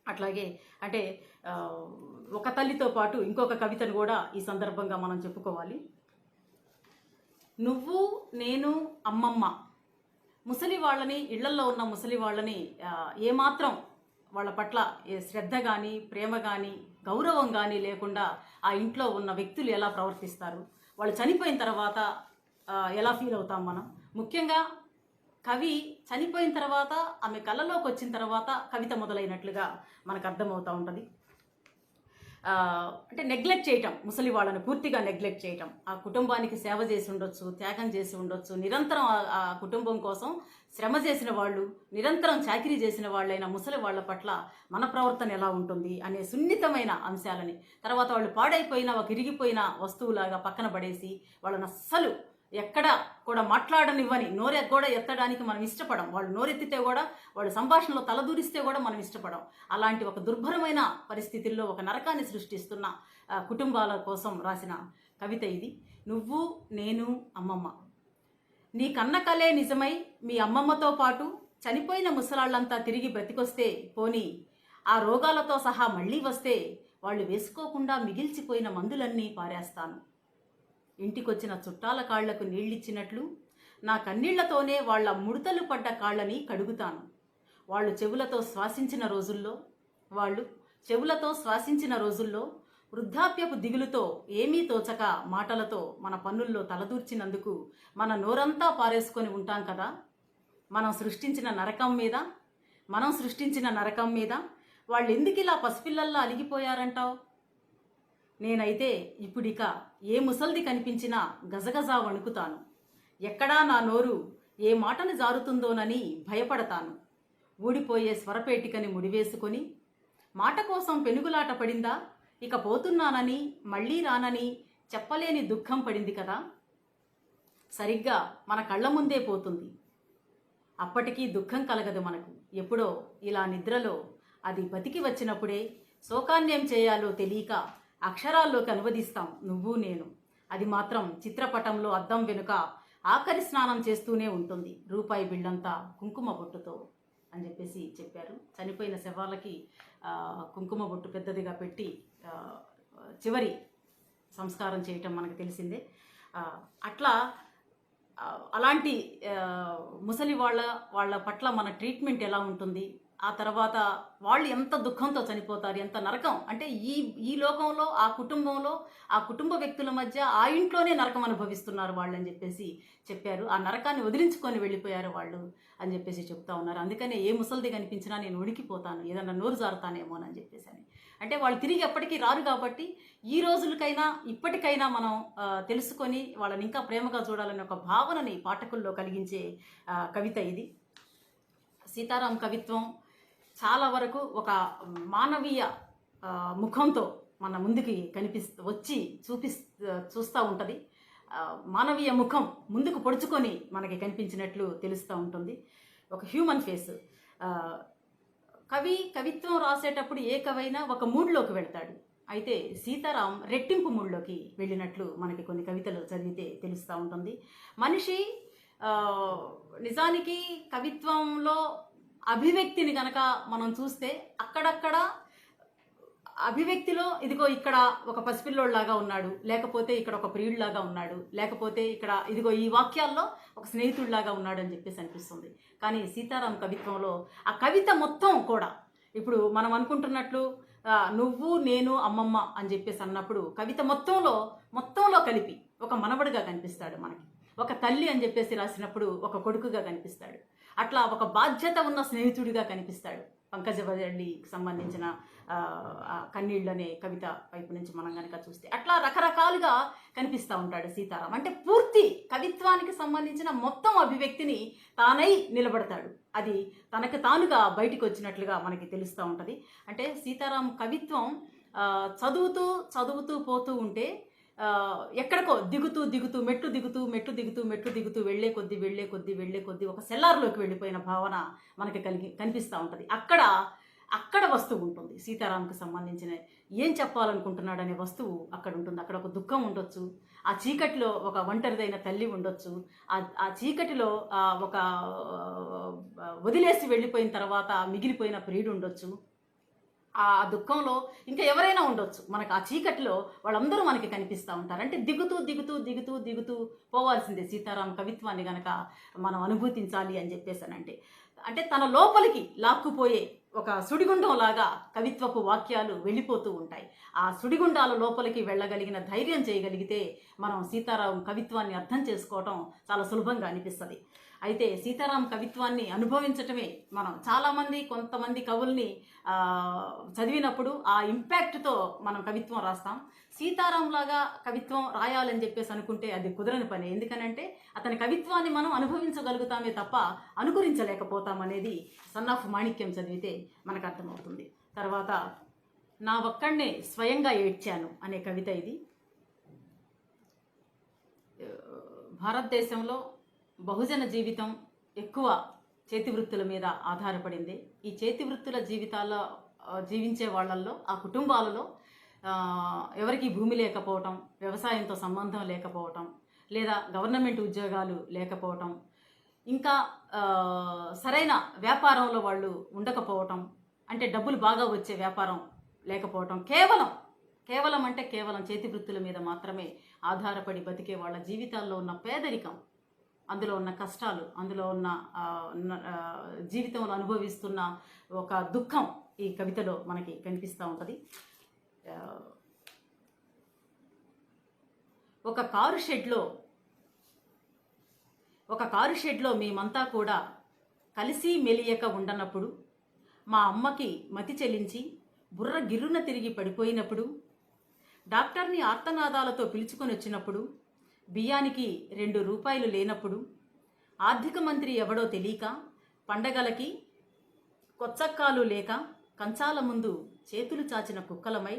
అట్లాగే అంటే ఒక తల్లితో పాటు ఇంకొక కవితను కూడా ఈ సందర్భంగా మనం చెప్పుకోవాలి. నువ్వు నేను అమ్మమ్మ, ముసలి వాళ్ళని, ఇళ్లల్లో ఉన్న ముసలి వాళ్ళని ఏమాత్రం వాళ్ళ పట్ల శ్రద్ధ కానీ, ప్రేమ కానీ, గౌరవం కానీ లేకుండా ఆ ఇంట్లో ఉన్న వ్యక్తులు ఎలా ప్రవర్తిస్తారు, వాళ్ళు చనిపోయిన తర్వాత ఎలా ఫీల్ అవుతాం మనం. ముఖ్యంగా కవి చనిపోయిన తర్వాత, ఆమె కళ్ళలోకి వచ్చిన తర్వాత కవిత మొదలైనట్లుగా మనకు అర్థమవుతూ ఉంటుంది. అంటే నెగ్లెక్ట్ చేయటం, ముసలి వాళ్ళని పూర్తిగా నెగ్లెక్ట్ చేయటం. ఆ కుటుంబానికి సేవ చేసి ఉండొచ్చు, త్యాగం చేసి ఉండొచ్చు, నిరంతరం ఆ కుటుంబం కోసం శ్రమ చేసిన వాళ్ళు, నిరంతరం చాకిరీ చేసిన వాళ్ళైన ముసలి వాళ్ళ పట్ల మన ప్రవర్తన ఎలా ఉంటుంది అనే సున్నితమైన అంశాలని, తర్వాత వాళ్ళు పాడైపోయిన ఒక ఇరిగిపోయిన వస్తువులాగా పక్కన పడేసి వాళ్ళని అస్సలు ఎక్కడ కూడా మాట్లాడనివ్వని, నోరె కూడా ఎత్తడానికి మనం ఇష్టపడం. వాళ్ళు నోరెత్తితే కూడా, వాళ్ళు సంభాషణలో తలదూరిస్తే కూడా మనం ఇష్టపడం. అలాంటి ఒక దుర్భరమైన పరిస్థితుల్లో ఒక నరకాన్ని సృష్టిస్తున్న కుటుంబాల కోసం రాసిన కవిత ఇది. నువ్వు నేను అమ్మమ్మ, నీ కన్న కలే నిజమై మీ అమ్మమ్మతో పాటు చనిపోయిన ముసలాళ్ళంతా తిరిగి బ్రతికొస్తే పోని, ఆ రోగాలతో సహా మళ్ళీ వస్తే వాళ్ళు వేసుకోకుండా మిగిల్చిపోయిన మందులన్నీ పారేస్తాను. ఇంటికొచ్చిన చుట్టాల కాళ్లకు నీళ్ళిచ్చినట్లు నా కన్నీళ్లతోనే వాళ్ళ ముడతలు పడ్డ కాళ్ళని కడుగుతాను. వాళ్ళు చెవులతో శ్వాసించిన రోజుల్లో వృద్ధాప్యపు దిగులుతో ఏమీ తోచక మాటలతో మన పన్నుల్లో తలదూర్చినందుకు మన నోరంతా పారేసుకొని ఉంటాం కదా. మనం సృష్టించిన నరకం మీద వాళ్ళు ఎందుకు ఇలా పసిపిల్లల్లా అలిగిపోయారంటావు? నేనైతే ఇప్పుడిక ఏ ముసల్ది కనిపించినా గజగజా వణుకుతాను. ఎక్కడా నా నోరు ఏ మాటను జారుతుందోనని భయపడతాను. ఊడిపోయే స్వరపేటికని ముడివేసుకొని మాట కోసం పెనుగులాట పడిందా? ఇక పోతున్నానని మళ్ళీ రానని చెప్పలేని దుఃఖం పడింది కదా. సరిగ్గా మన కళ్ళ ముందే పోతుంది. అప్పటికీ దుఃఖం కలగదు మనకు. ఎప్పుడో ఇలా నిద్రలో అది బతికి వచ్చినప్పుడే శోకాన్యం చేయాలో తెలియక అక్షరాల్లోకి అనువదిస్తాం నువ్వు నేను. అది మాత్రం చిత్రపటంలో అద్దం వెనుక ఆఖరి స్నానం చేస్తూనే ఉంటుంది, రూపాయి బిళ్ళంతా కుంకుమ బొట్టుతో అని చెప్పేసి చెప్పారు. చనిపోయిన శవాలకి కుంకుమ బొట్టు పెద్దదిగా పెట్టి చివరి సంస్కారం చేయటం మనకు తెలిసిందే. అట్లా అలాంటి ముసలి వాళ్ళ పట్ల మన ట్రీట్మెంట్ ఎలా ఉంటుంది, ఆ తర్వాత వాళ్ళు ఎంత దుఃఖంతో చనిపోతారు, ఎంత నరకం అంటే ఈ లోకంలో ఆ కుటుంబ వ్యక్తుల మధ్య ఆ ఇంట్లోనే నరకం అనుభవిస్తున్నారు వాళ్ళు అని చెప్పేసి చెప్పారు. ఆ నరకాన్ని వదిలించుకొని వెళ్ళిపోయారు వాళ్ళు అని చెప్పేసి చెప్తా ఉన్నారు. అందుకనే ఏ ముసలిది కనిపించినా నేను ఉడికిపోతాను, ఏదన్నా నోరు జారుతానేమోనని చెప్పేసి అని. అంటే వాళ్ళు తిరిగి ఎప్పటికీ రారు కాబట్టి ఈ రోజులకైనా ఇప్పటికైనా మనం తెలుసుకొని వాళ్ళని ఇంకా ప్రేమగా చూడాలనే ఒక భావనని పాఠకుల్లో కలిగించే కవిత ఇది. సీతారాం కవిత్వం చాలా వరకు ఒక మానవీయ ముఖంతో మన ముందుకి చూస్తూ ఉంటుంది. మానవీయ ముఖం ముందుకు పొడుచుకొని మనకి కనిపించినట్లు తెలుస్తూ ఉంటుంది. ఒక హ్యూమన్ ఫేస్. కవిత్వం రాసేటప్పుడు ఏ కవైనా ఒక మూడ్లోకి వెళ్తాడు. అయితే సీతారాం రెట్టింపు మూడ్లోకి వెళ్ళినట్లు మనకి కొన్ని కవితలు చదివితే తెలుస్తూ ఉంటుంది. మనిషి నిజానికి కవిత్వంలో అభివ్యక్తిని గనక మనం చూస్తే అక్కడక్కడ అభివ్యక్తిలో ఇదిగో ఇక్కడ ఒక పసిపిల్లోళ్ళలాగా ఉన్నాడు, లేకపోతే ఇక్కడ ఒక ప్రియుడిలాగా ఉన్నాడు, లేకపోతే ఇక్కడ ఇదిగో ఈ వాక్యాల్లో ఒక స్నేహితుడిలాగా ఉన్నాడు అని చెప్పేసి అనిపిస్తుంది. కానీ సీతారాం కవిత్వంలో ఆ కవిత మొత్తం కూడా ఇప్పుడు మనం అనుకుంటున్నట్లు నువ్వు నేను అమ్మమ్మ అని చెప్పేసి అన్నప్పుడు కవిత మొత్తంలో కలిపి ఒక మనవడిగా కనిపిస్తాడు మనకి. ఒక తల్లి అని చెప్పేసి రాసినప్పుడు ఒక కొడుకుగా కనిపిస్తాడు. అట్లా ఒక బాధ్యత ఉన్న స్నేహితుడిగా కనిపిస్తాడు. పంకజవల్లికి సంబంధించిన కన్నీళ్ళు అనే కవిత వైపు నుంచి మనం కనుక చూస్తే అట్లా రకరకాలుగా కనిపిస్తూ ఉంటాడు సీతారాం. అంటే పూర్తి కవిత్వానికి సంబంధించిన మొత్తం అభివ్యక్తిని తానై నిలబడతాడు. అది తనకు తానుగా బయటికి వచ్చినట్లుగా మనకి తెలుస్తూ ఉంటుంది. అంటే సీతారాం కవిత్వం చదువుతూ పోతూ ఉంటే ఎక్కడికో దిగుతూ మెట్టు దిగుతూ వెళ్ళే కొద్దీ ఒక సెల్లార్లోకి వెళ్ళిపోయిన భావన మనకి కనిపిస్తూ ఉంటుంది. అక్కడ వస్తువు ఉంటుంది. సీతారాంకి సంబంధించిన ఏం చెప్పాలనుకుంటున్నాడు అనే వస్తువు అక్కడ ఉంటుంది. అక్కడ ఒక దుఃఖం ఉండొచ్చు, ఆ చీకటిలో ఒక ఒంటరిదైన తల్లి ఉండొచ్చు, ఆ చీకటిలో ఒక వదిలేసి వెళ్ళిపోయిన తర్వాత మిగిలిపోయిన ప్రియుడు ఉండొచ్చు, ఆ దుఃఖంలో ఇంకా ఎవరైనా ఉండొచ్చు. మనకు ఆ చీకటిలో వాళ్ళందరూ మనకి కనిపిస్తూ ఉంటారు. అంటే దిగుతూ పోవాల్సిందే సీతారాం కవిత్వాన్ని గనక మనం అనుభూతించాలి అని చెప్పేసానంటే. అంటే తన లోపలికి లాక్కుపోయే ఒక సుడిగుండం లాగా కవిత్వపు వాక్యాలు వెళ్ళిపోతూ ఉంటాయి. ఆ సుడిగుండాల లోపలికి వెళ్ళగలిగిన ధైర్యం చేయగలిగితే మనం సీతారాం కవిత్వాన్ని అర్థం చేసుకోవటం చాలా సులభంగా అనిపిస్తుంది. అయితే సీతారాం కవిత్వాన్ని అనుభవించటమే మనం కొంతమంది కవుల్ని చదివినప్పుడు ఆ ఇంపాక్ట్తో మనం కవిత్వం రాస్తాం. సీతారాం లాగా కవిత్వం రాయాలని చెప్పేసి అనుకుంటే అది కుదరని పని. ఎందుకనంటే అతని కవిత్వాన్ని మనం అనుభవించగలుగుతామే తప్ప అనుకరించలేకపోతాం అనేది సన్ ఆఫ్ మాణిక్యం చదివితే మనకు అర్థమవుతుంది. తర్వాత నా ఒక్కడినే స్వయంగా ఏడ్చాను అనే కవిత ఇది. భారతదేశంలో బహుజన జీవితం ఎక్కువ చేతివృత్తుల మీద ఆధారపడింది. ఈ చేతివృత్తుల జీవితాల్లో జీవించే వాళ్ళల్లో ఆ కుటుంబాలలో ఎవరికి భూమి లేకపోవటం, వ్యవసాయంతో సంబంధం లేకపోవటం, లేదా గవర్నమెంట్ ఉద్యోగాలు లేకపోవటం, ఇంకా సరైన వ్యాపారంలో వాళ్ళు ఉండకపోవటం, అంటే డబ్బులు బాగా వచ్చే వ్యాపారం లేకపోవటం, కేవలం చేతి వృత్తుల మీద మాత్రమే ఆధారపడి బతికే వాళ్ళ జీవితాల్లో ఉన్న పేదరికం, అందులో ఉన్న కష్టాలు, అందులో ఉన్న జీవితంలో అనుభవిస్తున్న ఒక దుఃఖం ఈ కవితలో మనకి కనిపిస్తూ ఉంటుంది. ఒక కారు షెడ్లో మేమంతా కూడా కలిసి మెలియక ఉండనప్పుడు, మా అమ్మకి మతి చెలించి బుర్ర గిర్రున తిరిగి పడిపోయినప్పుడు, డాక్టర్ని ఆర్తనాదాలతో పిలుచుకొని వచ్చినప్పుడు, బియ్యానికి 2 రూపాయలు లేనప్పుడు, ఆర్థిక మంత్రి ఎవడో తెలియక, పండగలకి కొచ్చక్కాలు లేక కంచాల ముందు చేతులు చాచిన కుక్కలమై,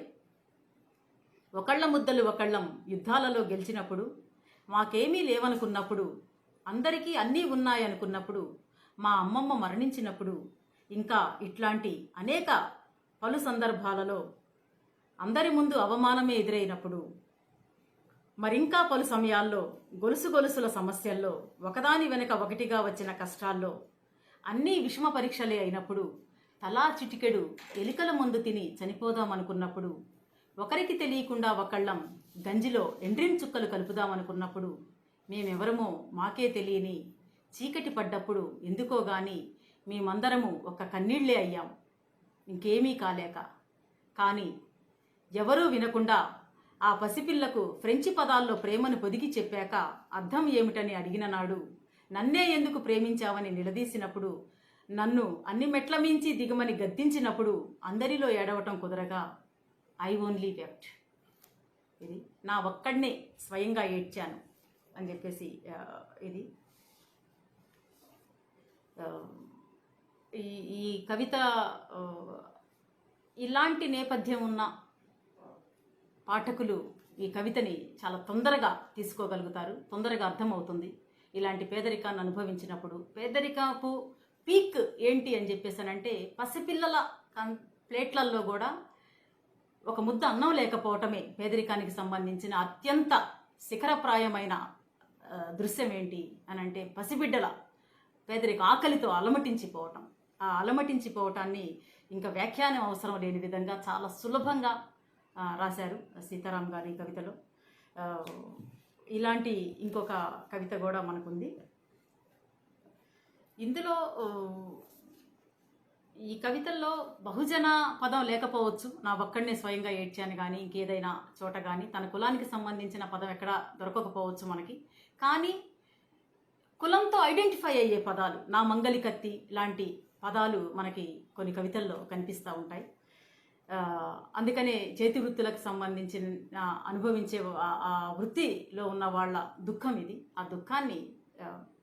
ఒకళ్ళ ముద్దలు ఒకళ్ళం యుద్ధాలలో గెలిచినప్పుడు, మాకేమీ లేవనుకున్నప్పుడు, అందరికీ అన్నీ ఉన్నాయనుకున్నప్పుడు, మా అమ్మమ్మ మరణించినప్పుడు, ఇంకా ఇట్లాంటి అనేక పలు సందర్భాలలో అందరి ముందు అవమానమే ఎదురైనప్పుడు, మరింకా పలు సమయాల్లో గొలుసుల సమస్యల్లో, ఒకదాని వెనుక ఒకటిగా వచ్చిన కష్టాల్లో, అన్నీ విషమ పరీక్షలే అయినప్పుడు, తలా చిటికెడు ఎలికల మందు తిని చనిపోదామనుకున్నప్పుడు, ఒకరికి తెలియకుండా ఒకళ్ళం గంజిలో ఎండ్రిన్ చుక్కలు కలుపుదామనుకున్నప్పుడు, మేమెవరమో మాకే తెలియని చీకటి పడ్డప్పుడు ఎందుకో గాని మేమందరము ఒక కన్నీళ్లే అయ్యాం, ఇంకేమీ కాలేక. కానీ ఎవరూ వినకుండా ఆ పసిపిల్లకు ఫ్రెంచి పదాల్లో ప్రేమను పొదిగి చెప్పాక అర్థం ఏమిటని అడిగిన నాడు, నన్నే ఎందుకు ప్రేమించావని నిలదీసినప్పుడు, నన్ను అన్ని మెట్ల మించి దిగమని గద్దించినప్పుడు, అందరిలో ఏడవటం కుదరగా ఐ ఓన్లీ వెప్ట్. ఇది నా ఒక్కడినే స్వయంగా ఏడ్చాను అని చెప్పేసి ఇది ఈ కవిత ఇలాంటి నేపథ్యం ఉన్న పాఠకులు ఈ కవితని చాలా తొందరగా తీసుకోగలుగుతారు, తొందరగా అర్థమవుతుంది. ఇలాంటి పేదరికాన్ని అనుభవించినప్పుడు పేదరికపు పీక్ ఏంటి అని చెప్పేసానంటే, పసిపిల్లల ప్లేట్లలో కూడా ఒక ముద్ద అన్నం లేకపోవటమే పేదరికానికి సంబంధించిన అత్యంత శిఖరప్రాయమైన దృశ్యం ఏంటి అని అంటే, పసిబిడ్డల పేదరిక ఆకలితో అలమటించిపోవటం. ఆ అలమటించిపోవటాన్ని ఇంకా వ్యాఖ్యానం అవసరం లేని విధంగా చాలా సులభంగా రాశారు సీతారాం గారి కవితలో. ఇలాంటి ఇంకొక కవిత కూడా మనకుంది. ఇందులో ఈ కవితల్లో బహుజన పదం లేకపోవచ్చు, నా ఒక్కడినే స్వయంగా ఏడ్చాను కానీ ఇంకేదైనా చోట కానీ తన కులానికి సంబంధించిన పదం ఎక్కడ దొరకకపోవచ్చు మనకి. కానీ కులంతో ఐడెంటిఫై అయ్యే పదాలు, నా మంగలి కత్తి లాంటి పదాలు మనకి కొన్ని కవితల్లో కనిపిస్తూ ఉంటాయి. అందుకనే చేతి వృత్తులకు సంబంధించిన అనుభవించే ఆ వృత్తిలో ఉన్న వాళ్ళ దుఃఖం ఇది. ఆ దుఃఖాన్ని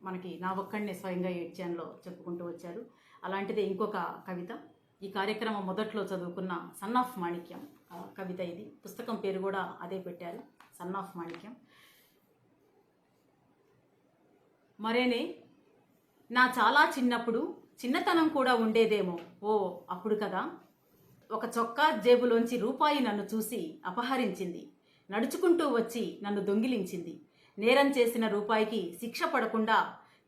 మనకి నా ఒక్కడినే స్వయంగా ఏడ్చాన్లో చెప్పుకుంటూ వచ్చారు. అలాంటిదే ఇంకొక కవిత, ఈ కార్యక్రమం మొదట్లో చదువుకున్న సన్ ఆఫ్ మాణిక్యం కవిత ఇది. పుస్తకం పేరు కూడా అదే పెట్టారు, సన్ ఆఫ్ మాణిక్యం. మరేనే నా చాలా చిన్నప్పుడు చిన్నతనం కూడా ఉండేదేమో, ఓ అప్పుడు కదా, ఒక చొక్కా జేబులోంచి రూపాయి నన్ను చూసి అపహరించింది, నడుచుకుంటూ వచ్చి నన్ను దొంగిలించింది. నేరం చేసిన రూపాయికి శిక్ష పడకుండా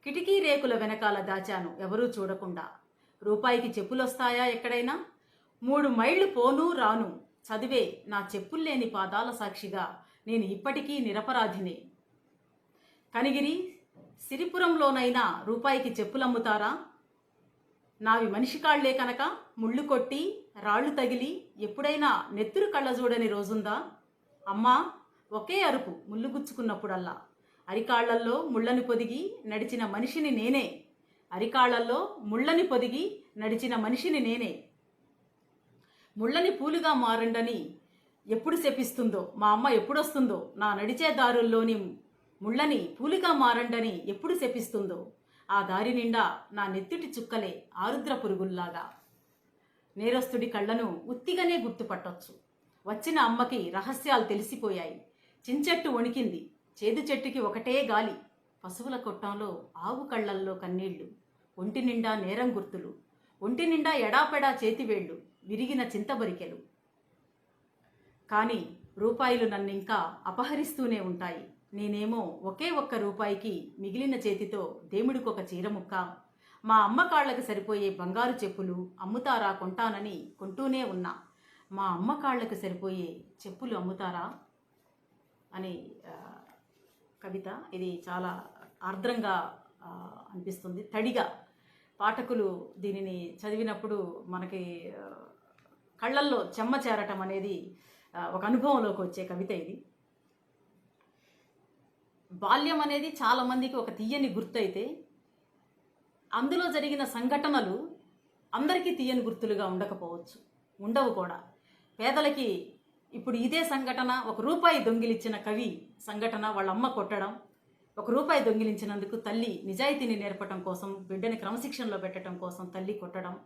కిటికీ రేకుల వెనకాల దాచాను ఎవరూ చూడకుండా. రూపాయికి చెప్పులొస్తాయా ఎక్కడైనా? 3 మైళ్ళు పోను రాను చదివే నా చెప్పుల్లేని పాదాల సాక్షిగా నేను ఇప్పటికీ నిరపరాధినే. కనిగిరి సిరిపురంలోనైనా రూపాయికి చెప్పులమ్ముతారా? నావి మనిషి కాళ్లే కనుక ముళ్ళు కొట్టి రాళ్లు తగిలి ఎప్పుడైనా నెత్తురు కళ్ళ చూడని రోజుందా? అమ్మా ఒకే అరుపు ముళ్ళు గుచ్చుకున్నప్పుడల్లా. అరికాళ్లల్లో ముళ్ళని పొదిగి నడిచిన మనిషిని నేనే, అరికాళ్లల్లో ముళ్ళని పొదిగి నడిచిన మనిషిని నేనే. ముళ్ళని పూలుగా మారండని ఎప్పుడు శపిస్తుందో మా అమ్మ, ఎప్పుడొస్తుందో నా నడిచే దారుల్లోని ముళ్ళని పూలుగా మారండని ఎప్పుడు శపిస్తుందో, ఆ దారి నిండా నా నెత్తిటి చుక్కలే ఆరుద్ర పురుగుల్లాగా. నేరస్తుడి కళ్ళను ఉత్తిగానే గుర్తుపట్టొచ్చు. వచ్చిన అమ్మకి రహస్యాలు తెలిసిపోయాయి. చించెట్టు వణికింది, చేదు చెట్టుకి ఒకటే గాలి. పశువుల కొట్టంలో ఆవు కళ్ళల్లో కన్నీళ్లు, ఒంటి నిండా నేరం గుర్తులు, ఒంటి నిండా ఎడాపెడా చేతివేళ్లు, విరిగిన చింతబరికెలు. కానీ రూపాయలు నన్నింకా అపహరిస్తూనే ఉంటాయి. నేనేమో ఒకే ఒక్క రూపాయికి మిగిలిన చేతితో దేవుడికొక చీరముక్క, మా అమ్మ కాళ్లకు సరిపోయే బంగారు చెప్పులు అమ్ముతారా కొంటానని కొంటూనే ఉన్నా. మా అమ్మ కాళ్లకు సరిపోయే చెప్పులు అమ్ముతారా అని కవిత. ఇది చాలా ఆర్ద్రంగా అనిపిస్తుంది, తడిగా. పాఠకులు దీనిని చదివినప్పుడు మనకి కళ్ళల్లో చెమ్మ చేరటం అనేది ఒక అనుభవంలోకి వచ్చే కవిత ఇది. బాల్యం అనేది చాలామందికి ఒక తీయని గుర్తయితే, అందులో జరిగిన సంఘటనలు అందరికీ తీయని గుర్తులుగా ఉండకపోవచ్చు, ఉండవు కూడా. పేదలకి ఇప్పుడు ఇదే సంఘటన, ₹1 దొంగిలించిన కవి సంఘటన, వాళ్ళ అమ్మ కొట్టడం, ₹1 దొంగిలించినందుకు తల్లి నిజాయితీని నేర్పటం కోసం, బిడ్డని క్రమశిక్షణలో పెట్టడం కోసం తల్లి కొట్టడం,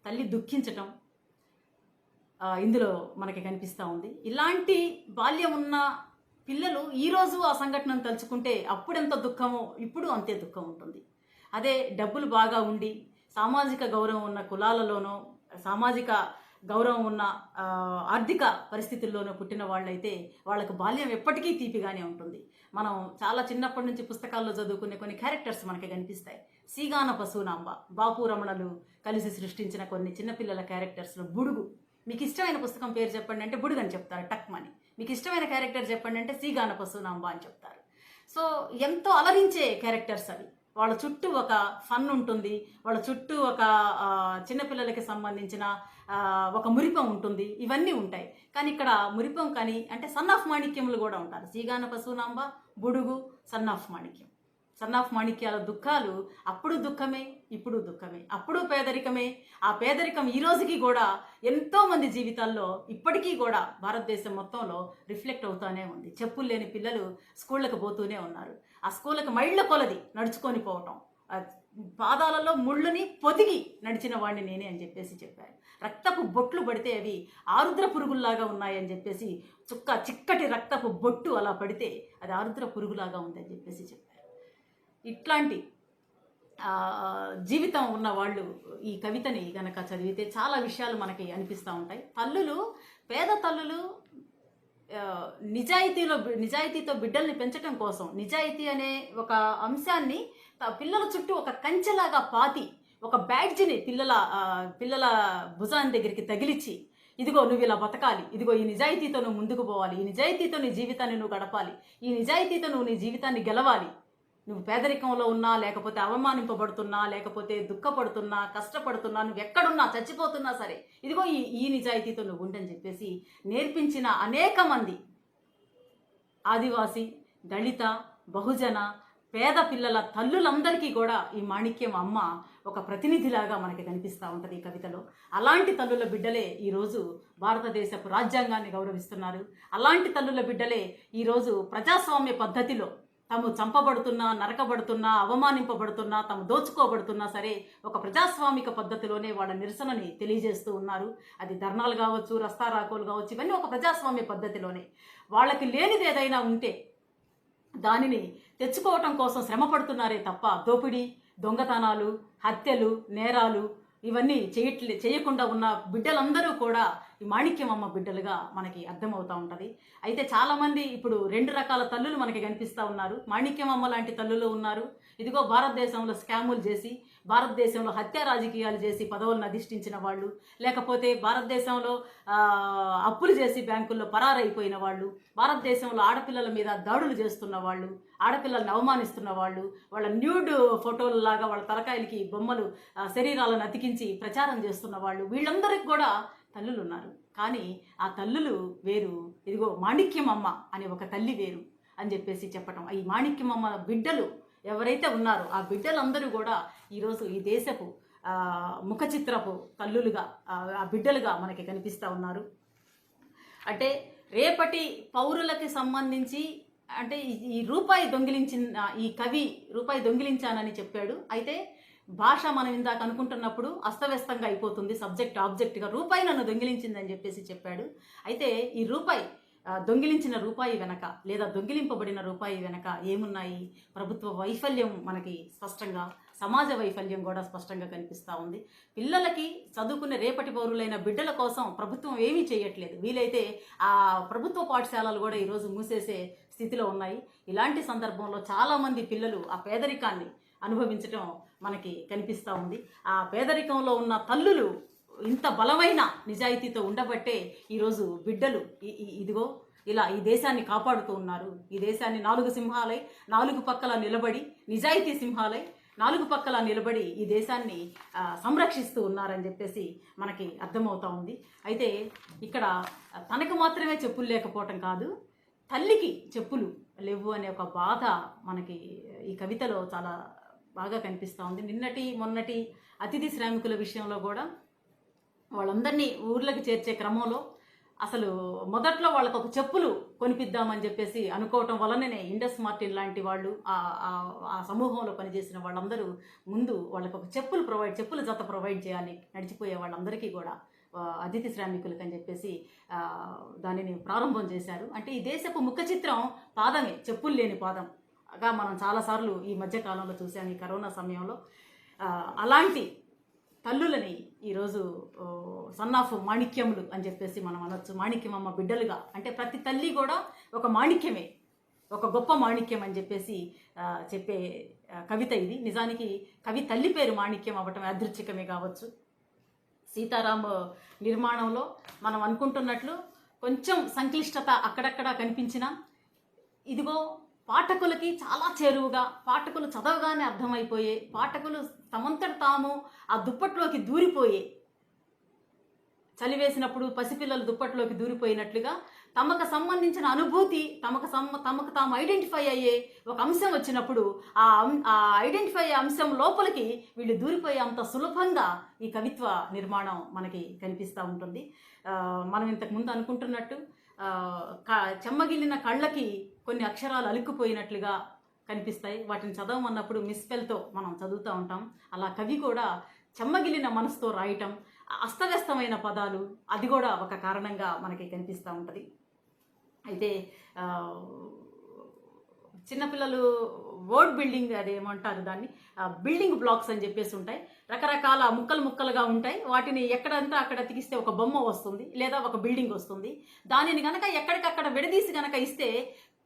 తల్లి దుఃఖించటం ఇందులో మనకి కనిపిస్తూ ఉంది. ఇలాంటి బాల్యం ఉన్న పిల్లలు ఈరోజు ఆ సంఘటనను తలుచుకుంటే అప్పుడెంత దుఃఖమో ఇప్పుడు అంతే దుఃఖం ఉంటుంది. అదే డబ్బులు బాగా ఉండి సామాజిక గౌరవం ఉన్న కులాలలోనో, సామాజిక గౌరవం ఉన్న ఆర్థిక పరిస్థితుల్లోనో పుట్టిన వాళ్ళైతే వాళ్ళకు బాల్యం ఎప్పటికీ తీపిగానే ఉంటుంది. మనం చాలా చిన్నప్పటి నుంచి పుస్తకాల్లో చదువుకునే కొన్ని క్యారెక్టర్స్ మనకి కనిపిస్తాయి. సీగాన పశునాంబ, బాపు రమణలు కలిసి సృష్టించిన కొన్ని చిన్నపిల్లల క్యారెక్టర్స్లో బుడుగు. మీకు ఇష్టమైన పుస్తకం పేరు చెప్పండి అంటే బుడుగు అని చెప్తారు, టక్మని. మీకు ఇష్టమైన క్యారెక్టర్ చెప్పండి అంటే సీగాన పశునాంబ అని చెప్తారు. సో ఎంతో అలరించే క్యారెక్టర్స్ అవి. వాళ్ళ చుట్టూ ఒక ఫన్ ఉంటుంది, వాళ్ళ చుట్టూ ఒక చిన్నపిల్లలకి సంబంధించిన ఒక మురిపం ఉంటుంది, ఇవన్నీ ఉంటాయి. కానీ ఇక్కడ మురిపం కానీ అంటే సన్ ఆఫ్ మాణిక్యములు కూడా ఉంటారు. Seegaana Pesunamba, Budugu, son of Manikyam. Son of మాణిక్యాల దుఃఖాలు అప్పుడు దుఃఖమే, ఇప్పుడు దుఃఖమే. అప్పుడు పేదరికమే. ఆ పేదరికం ఈ రోజుకి కూడా ఎంతోమంది జీవితాల్లో ఇప్పటికీ కూడా భారతదేశం మొత్తంలో రిఫ్లెక్ట్ అవుతూనే ఉంది. చెప్పులు లేని పిల్లలు స్కూళ్ళకు పోతూనే ఉన్నారు. ఆ స్కూళ్ళకి మైళ్ళ కొలది నడుచుకొని పోవటం, పాదాలలో ముళ్ళుని పొదిగి నడిచిన వాడిని నేనే అని చెప్పేసి చెప్పారు. రక్తపు బొట్లు పడితే అవి ఆరుద్ర పురుగుల్లాగా ఉన్నాయని చెప్పేసి, చిక్కటి రక్తపు బొట్టు అలా పడితే అది ఆరుద్ర పురుగులాగా ఉందని చెప్పేసి చెప్పారు. ఇట్లాంటి జీవితం ఉన్న వాళ్ళు ఈ కవితని గనక చదివితే చాలా విషయాలు మనకి అనిపిస్తూ ఉంటాయి. తల్లులు, పేద తల్లులు నిజాయితీతో బిడ్డల్ని పెంచడం కోసం నిజాయితీ అనే ఒక అంశాన్ని పిల్లల చుట్టూ ఒక కంచెలాగా పాతి, ఒక బ్యాడ్జిని పిల్లల భుజాన్ని దగ్గరికి తగిలిచ్చి, ఇదిగో నువ్వు ఇలా బతకాలి, ఇదిగో ఈ నిజాయితీతో నువ్వు ముందుకు పోవాలి, ఈ నిజాయితీతో నీ జీవితాన్ని నువ్వు గడపాలి, ఈ నిజాయితీతో నువ్వు నీ జీవితాన్ని గెలవాలి, నువ్వు పేదరికంలో ఉన్నా, లేకపోతే అవమానింపబడుతున్నా, లేకపోతే దుఃఖపడుతున్నా, కష్టపడుతున్నా, నువ్వు ఎక్కడున్నా, చచ్చిపోతున్నా సరే, ఇదిగో ఈ నిజాయితీతో నువ్వు ఉండని చెప్పేసి నేర్పించిన అనేక మంది ఆదివాసీ, దళిత, బహుజన, పేద పిల్లల తల్లులందరికీ కూడా ఈ మాణిక్యం అమ్మ ఒక ప్రతినిధిలాగా మనకి కనిపిస్తూ ఉంటుంది ఈ కవితలో. అలాంటి తల్లుల బిడ్డలే ఈరోజు భారతదేశపు రాజ్యాంగాన్ని గౌరవిస్తున్నారు. అలాంటి తల్లుల బిడ్డలే ఈరోజు ప్రజాస్వామ్య పద్ధతిలో తాము చంపబడుతున్నా, నరకబడుతున్నా, అవమానింపబడుతున్నా, తాము దోచుకోబడుతున్నా సరే ఒక ప్రజాస్వామిక పద్ధతిలోనే వాళ్ళ నిరసనని తెలియజేస్తూ ఉన్నారు. అది ధర్నాలు కావచ్చు, రస్తారాకోలు కావచ్చు, ఇవన్నీ ఒక ప్రజాస్వామ్య పద్ధతిలోనే. వాళ్ళకి లేనిది ఏదైనా ఉంటే దానిని తెచ్చుకోవటం కోసం శ్రమ పడుతున్నారే తప్ప దోపిడీ, దొంగతనాలు, హత్యలు, నేరాలు ఇవన్నీ చేయకుండా ఉన్న బిడ్డలందరూ కూడా ఈ మాణిక్యమమ్మ బిడ్డలుగా మనకి అర్థమవుతూ ఉంటుంది. అయితే చాలామంది ఇప్పుడు 2 రకాల తల్లులు మనకి కనిపిస్తూ ఉన్నారు. మాణిక్యమమ్మ లాంటి తల్లులు ఉన్నారు. ఇదిగో భారతదేశంలో స్కాములు చేసి, భారతదేశంలో హత్యా రాజకీయాలు చేసి పదవులను అధిష్ఠించిన వాళ్ళు, లేకపోతే భారతదేశంలో అప్పులు చేసి బ్యాంకుల్లో పరారైపోయిన వాళ్ళు, భారతదేశంలో ఆడపిల్లల మీద దాడులు చేస్తున్న వాళ్ళు, ఆడపిల్లల్ని అవమానిస్తున్న వాళ్ళు, వాళ్ళ న్యూడ్ ఫోటోలలాగా వాళ్ళ తలకాయలకి బొమ్మలు శరీరాలను అతికించి ప్రచారం చేస్తున్న వాళ్ళు, వీళ్ళందరికీ కూడా తల్లులు ఉన్నారు. కానీ ఆ తల్లులు వేరు, ఇదిగో మాణిక్యమమ్మ అనే ఒక తల్లి వేరు అని చెప్పేసి చెప్పటం. ఈ మాణిక్యమమ్మ బిడ్డలు ఎవరైతే ఉన్నారో ఆ బిడ్డలందరూ కూడా ఈరోజు ఈ దేశపు ముఖ చిత్రపు తల్లులుగా, ఆ బిడ్డలుగా మనకి కనిపిస్తూ ఉన్నారు. అంటే రేపటి పౌరులకి సంబంధించి అంటే ఈ ఈ కవి రూపాయి దొంగిలించానని చెప్పాడు. అయితే భాష మనం ఇందాక అనుకుంటున్నప్పుడు అస్తవ్యస్తంగా అయిపోతుంది, సబ్జెక్ట్ ఆబ్జెక్ట్గా. రూపాయి నన్ను దొంగిలించిందని చెప్పేసి చెప్పాడు. అయితే ఈ దొంగిలించిన రూపాయి వెనక, లేదా దొంగిలింపబడిన రూపాయి వెనక ఏమున్నాయి? ప్రభుత్వ వైఫల్యం మనకి స్పష్టంగా, సమాజ వైఫల్యం కూడా స్పష్టంగా కనిపిస్తూ ఉంది. పిల్లలకి చదువుకునే రేపటి పౌరులైన బిడ్డల కోసం ప్రభుత్వం ఏమీ చేయట్లేదు. వీలైతే ఆ ప్రభుత్వ పాఠశాలలు కూడా ఈరోజు మూసేసే స్థితిలో ఉన్నాయి. ఇలాంటి సందర్భంలో చాలామంది పిల్లలు ఆ పేదరికాన్ని అనుభవించడం మనకి కనిపిస్తూ ఉంది. ఆ పేదరికంలో ఉన్న తల్లులు ఇంత బలమైన నిజాయితీతో ఉండబట్టే ఈరోజు బిడ్డలు ఇదిగో ఇలా ఈ దేశాన్ని కాపాడుతూ ఉన్నారు. ఈ దేశాన్ని 4 సింహాలై 4 పక్కల నిలబడి, నిజాయితీ సింహాలై 4 పక్కల నిలబడి ఈ దేశాన్ని సంరక్షిస్తూ ఉన్నారని చెప్పేసి మనకి అర్థమవుతూ ఉంది. అయితే ఇక్కడ తనకు మాత్రమే చెప్పులు లేకపోవటం కాదు, తల్లికి చెప్పులు లేవు అనే ఒక బాధ మనకి ఈ కవితలో చాలా బాగా కనిపిస్తూ ఉంది. నిన్నటి మొన్నటి అతిథి శ్రామికుల విషయంలో కూడా వాళ్ళందరినీ ఊర్లకు చేర్చే క్రమంలో అసలు మొదట్లో వాళ్ళకు ఒక చెప్పులు కొనిపిద్దామని చెప్పేసి అనుకోవటం వలననే ఇండస్ మార్టిన్ లాంటి వాళ్ళు ఆ సమూహంలో పనిచేసిన వాళ్ళందరూ ముందు వాళ్ళకు ఒక చెప్పుల జత ప్రొవైడ్ చేయాలి నడిచిపోయే వాళ్ళందరికీ కూడా అతిథి శ్రామికులకు అని చెప్పేసి దానిని ప్రారంభం చేశారు. అంటే ఈ దేశపు ముఖ చిత్రం పాదమే, చెప్పులు లేని పాదంగా మనం చాలాసార్లు ఈ మధ్యకాలంలో చూసాం ఈ కరోనా సమయంలో. అలాంటి తల్లులని ఈరోజు సన్ ఆఫ్ మాణిక్యములు అని చెప్పేసి మనం అనొచ్చు. మాణిక్యమమ్మ బిడ్డలుగా, అంటే ప్రతి తల్లి కూడా ఒక మాణిక్యమే, ఒక గొప్ప మాణిక్యం అని చెప్పేసి చెప్పే కవిత ఇది. నిజానికి కవి తల్లి పేరు మాణిక్యం అవ్వటం యాదృచ్ఛికమే కావచ్చు. సీతారాం నిర్మాణంలో మనం అనుకుంటున్నట్లు కొంచెం సంక్లిష్టత అక్కడక్కడ కనిపించినా ఇదిగో పాఠకులకి చాలా చేరువుగా, పాఠకులు చదవగానే అర్థమైపోయే, పాఠకులు తమంతట తాము ఆ దుప్పట్లోకి దూరిపోయే, చలివేసినప్పుడు పసిపిల్లలు దుప్పట్లోకి దూరిపోయినట్లుగా తమకు సంబంధించిన అనుభూతి తమకు తాము ఐడెంటిఫై అయ్యే ఒక అంశం వచ్చినప్పుడు ఆ ఐడెంటిఫై అయ్యే అంశం లోపలికి వీళ్ళు దూరిపోయే అంత సులభంగా ఈ కవిత్వ నిర్మాణం మనకి కనిపిస్తూ ఉంటుంది. మనం ఇంతకుముందు అనుకుంటున్నట్టు చెమ్మగిల్లిన కళ్ళకి కొన్ని అక్షరాలు అలుక్కుపోయినట్లుగా కనిపిస్తాయి. వాటిని చదవమన్నప్పుడు మిస్పెల్తో మనం చదువుతూ ఉంటాం. అలా కవి కూడా చెమ్మగిల్లిన మనసుతో రాయటం, అస్తవ్యస్తమైన పదాలు, అది కూడా ఒక కారణంగా మనకి కనిపిస్తూ ఉంటుంది. అయితే చిన్నపిల్లలు వర్డ్ బిల్డింగ్, అదేమంటారు దాన్ని, బిల్డింగ్ బ్లాక్స్ అని చెప్పేసి ఉంటాయి. రకరకాల ముక్కలుగా ఉంటాయి. వాటిని ఎక్కడంతా అక్కడ అతికిస్తే ఒక బొమ్మ వస్తుంది లేదా ఒక బిల్డింగ్ వస్తుంది. దానిని గనక ఎక్కడికక్కడ విడదీసి గనక ఇస్తే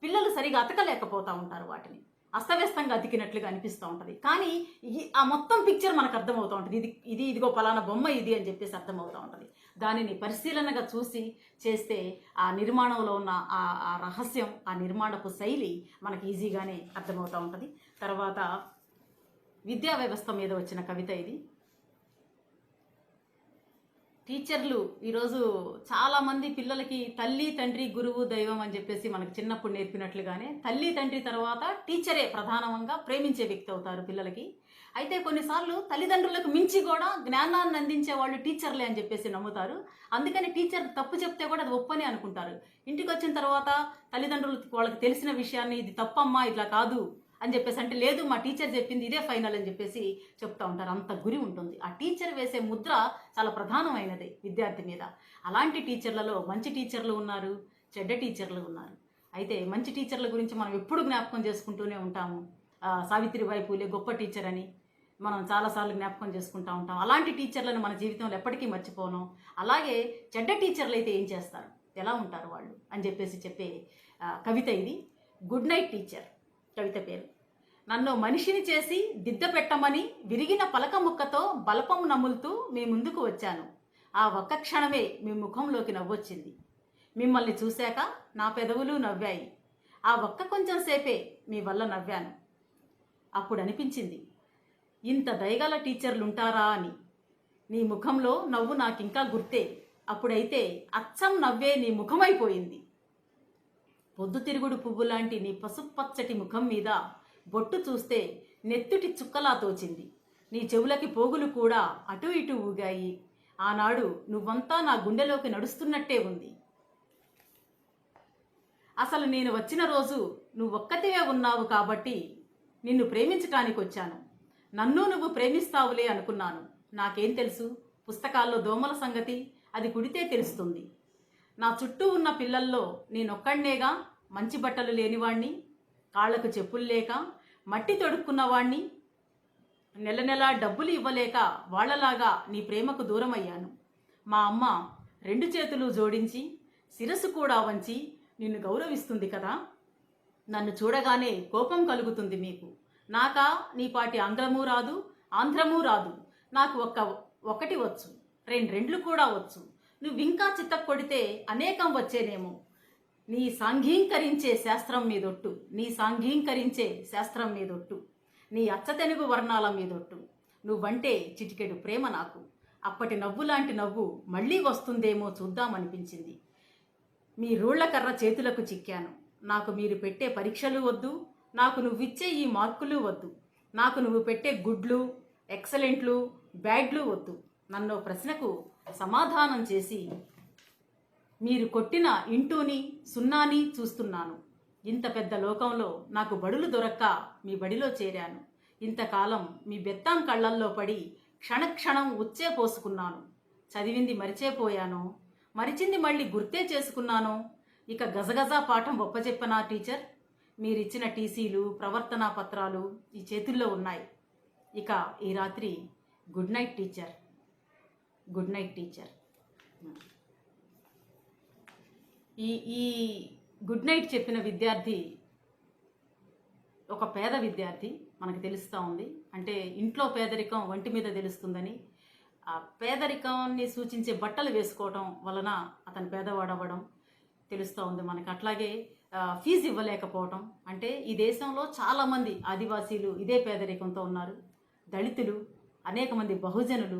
పిల్లలు సరిగా అతకలేకపోతూ ఉంటారు. వాటిని అస్తవ్యస్తంగా అతికినట్లుగా అనిపిస్తూ ఉంటుంది. కానీ ఆ మొత్తం పిక్చర్ మనకు అర్థమవుతూ ఉంటుంది. ఇదిగో పలానా బొమ్మ ఇది అని చెప్పేసి అర్థమవుతూ ఉంటుంది. దానిని పరిశీలనగా చూసి చేస్తే ఆ నిర్మాణంలో ఉన్న ఆ రహస్యం, ఆ నిర్మాణపు శైలి మనకి ఈజీగానే అర్థమవుతూ ఉంటుంది. తర్వాత విద్యా వ్యవస్థ మీద వచ్చిన కవిత ఇది. టీచర్లు ఈరోజు చాలామంది పిల్లలకి తల్లి తండ్రి గురువు దైవం అని చెప్పేసి మనకు చిన్నప్పుడు నేర్పినట్లుగానే తల్లి తండ్రి తర్వాత టీచరే ప్రధానంగా ప్రేమించే వ్యక్తి అవుతారు పిల్లలకి. అయితే కొన్నిసార్లు తల్లిదండ్రులకు మించి కూడా జ్ఞానాన్ని అందించే వాళ్ళు టీచర్లే అని చెప్పేసి నమ్ముతారు. అందుకని టీచర్ తప్పు చెప్తే కూడా అది ఒప్పని అనుకుంటారు. ఇంటికి వచ్చిన తర్వాత తల్లిదండ్రులు వాళ్ళకి తెలిసిన విషయాన్ని ఇది తప్పమ్మా ఇట్లా కాదు అని చెప్పేసి అంటే, లేదు మా టీచర్ చెప్పింది ఇదే ఫైనల్ అని చెప్పేసి చెప్తూ ఉంటారు. అంత గురి ఉంటుంది. ఆ టీచర్ వేసే ముద్ర చాలా ప్రధానమైనది విద్యార్థి మీద. అలాంటి టీచర్లలో మంచి టీచర్లు ఉన్నారు, చెడ్డ టీచర్లు ఉన్నారు. అయితే మంచి టీచర్ల గురించి మనం ఎప్పుడు జ్ఞాపకం చేసుకుంటూనే ఉంటాము. సావిత్రిబాయి పూలే గొప్ప టీచర్ అని మనం చాలాసార్లు జ్ఞాపకం చేసుకుంటూ ఉంటాం. అలాంటి టీచర్లను మన జీవితంలో ఎప్పటికీ మర్చిపోను. అలాగే చెడ్డ టీచర్లు అయితే ఏం చేస్తారు, ఎలా ఉంటారు వాళ్ళు అని చెప్పేసి చెప్పే కవిత ఇది. గుడ్ నైట్ టీచర్ కవిత పేరు. నన్ను మనిషిని చేసి దిద్ద పెట్టమని విరిగిన పలక ముక్కతో బలపం నములుతూ మీ ముందుకు వచ్చాను. ఆ ఒక్క క్షణమే మీ ముఖంలోకి నవ్వొచ్చింది. మిమ్మల్ని చూశాక నా పెదవులు నవ్వాయి. ఆ ఒక్క కొంచెం సేపే మీ వల్ల నవ్వాను. అప్పుడు అనిపించింది, ఇంత దయగల టీచర్లుంటారా అని. నీ ముఖంలో నవ్వు నాకింకా గుర్తే. అప్పుడైతే అచ్చం నవ్వే నీ ముఖమైపోయింది. పొద్దుతిరుగుడు పువ్వు లాంటి నీ పసుపచ్చటి ముఖం మీద బొట్టు చూస్తే నెత్తుటి చుక్కలా తోచింది. నీ చెవులకి పోగులు కూడా అటు ఇటు ఊగాయి. ఆనాడు నువ్వంతా నా గుండెలోకి నడుస్తున్నట్టే ఉంది. అసలు నేను వచ్చిన రోజు నువ్వొక్కతివే ఉన్నావు కాబట్టి నిన్ను ప్రేమించటానికి వచ్చాను. నన్ను నువ్వు ప్రేమిస్తావులే అనుకున్నాను. నాకేం తెలుసు, పుస్తకాల్లో దోమల సంగతి అది కుడితే తెలుస్తుంది. నా చుట్టూ ఉన్న పిల్లల్లో నేనొక్కడినేగా మంచి బట్టలు లేనివాణ్ణి, కాళ్లకు చెప్పులు లేక మట్టి తొడుక్కున్నవాణ్ణి, నెల నెలా డబ్బులు ఇవ్వలేక వాళ్లలాగా నీ ప్రేమకు దూరమయ్యాను. మా అమ్మ 2 చేతులు జోడించి శిరస్సు కూడా వంచి నిన్ను గౌరవిస్తుంది కదా. నన్ను చూడగానే కోపం కలుగుతుంది మీకు. నాకా నీపాటి ఆంగ్లమూ రాదు, ఆంధ్రమూ రాదు. నాకు ఒకటి వచ్చు, 2 కూడా వచ్చు. నువ్వింకా చిత్తకొడితే అనేకం వచ్చేనేమో. నీ సాంఘీకరించే శాస్త్రం మీదొట్టు, నీ అచ్చతెనుగు వర్ణాల మీదొట్టు. నువ్వంటే చిటికెడు ప్రేమ నాకు. అప్పటి నవ్వులాంటి నవ్వు మళ్ళీ వస్తుందేమో చూద్దామనిపించింది. మీ రూళ్లకర్ర చేతులకు చిక్కాను. నాకు మీరు పెట్టే పరీక్షలు వద్దు, నాకు నువ్విచ్చే ఈ మార్కులు వద్దు. నాకు నువ్వు పెట్టే గుడ్లు, ఎక్సలెంట్లు, బ్యాడ్లు వద్దు. నన్ను ప్రశ్నకు సమాధానం చేసి మీరు కొట్టిన ఇంటూని సున్నాని చూస్తున్నాను. ఇంత పెద్ద లోకంలో నాకు బడులు దొరక్క మీ బడిలో చేరాను. ఇంతకాలం మీ బెత్తాం కళ్ళల్లో పడి క్షణక్షణం ఉచ్చే పోసుకున్నాను. చదివింది మరిచేపోయాను, మరిచింది మళ్ళీ గుర్తే చేసుకున్నాను. ఇక గజగజా పాఠం ఒప్పచెప్పనా టీచర్? మీరిచ్చిన టీసీలు, ప్రవర్తనా పత్రాలు ఈ చేతుల్లో ఉన్నాయి. ఇక ఈ రాత్రి good night teacher, good night teacher. ఈ ఈ గుడ్ నైట్ చెప్పిన విద్యార్థి ఒక పేద విద్యార్థి మనకు తెలుస్తూ ఉంది. అంటే ఇంట్లో పేదరికం వంటి మీద తెలుస్తుందని, ఆ పేదరికాన్ని సూచించే బట్టలు వేసుకోవడం వలన అతను పేదవాడవ్వడం తెలుస్తూ ఉంది మనకు. అట్లాగే ఫీజు ఇవ్వలేకపోవటం. అంటే ఈ దేశంలో చాలామంది ఆదివాసీలు ఇదే పేదరికంతో ఉన్నారు. దళితులు, అనేక మంది బహుజనులు,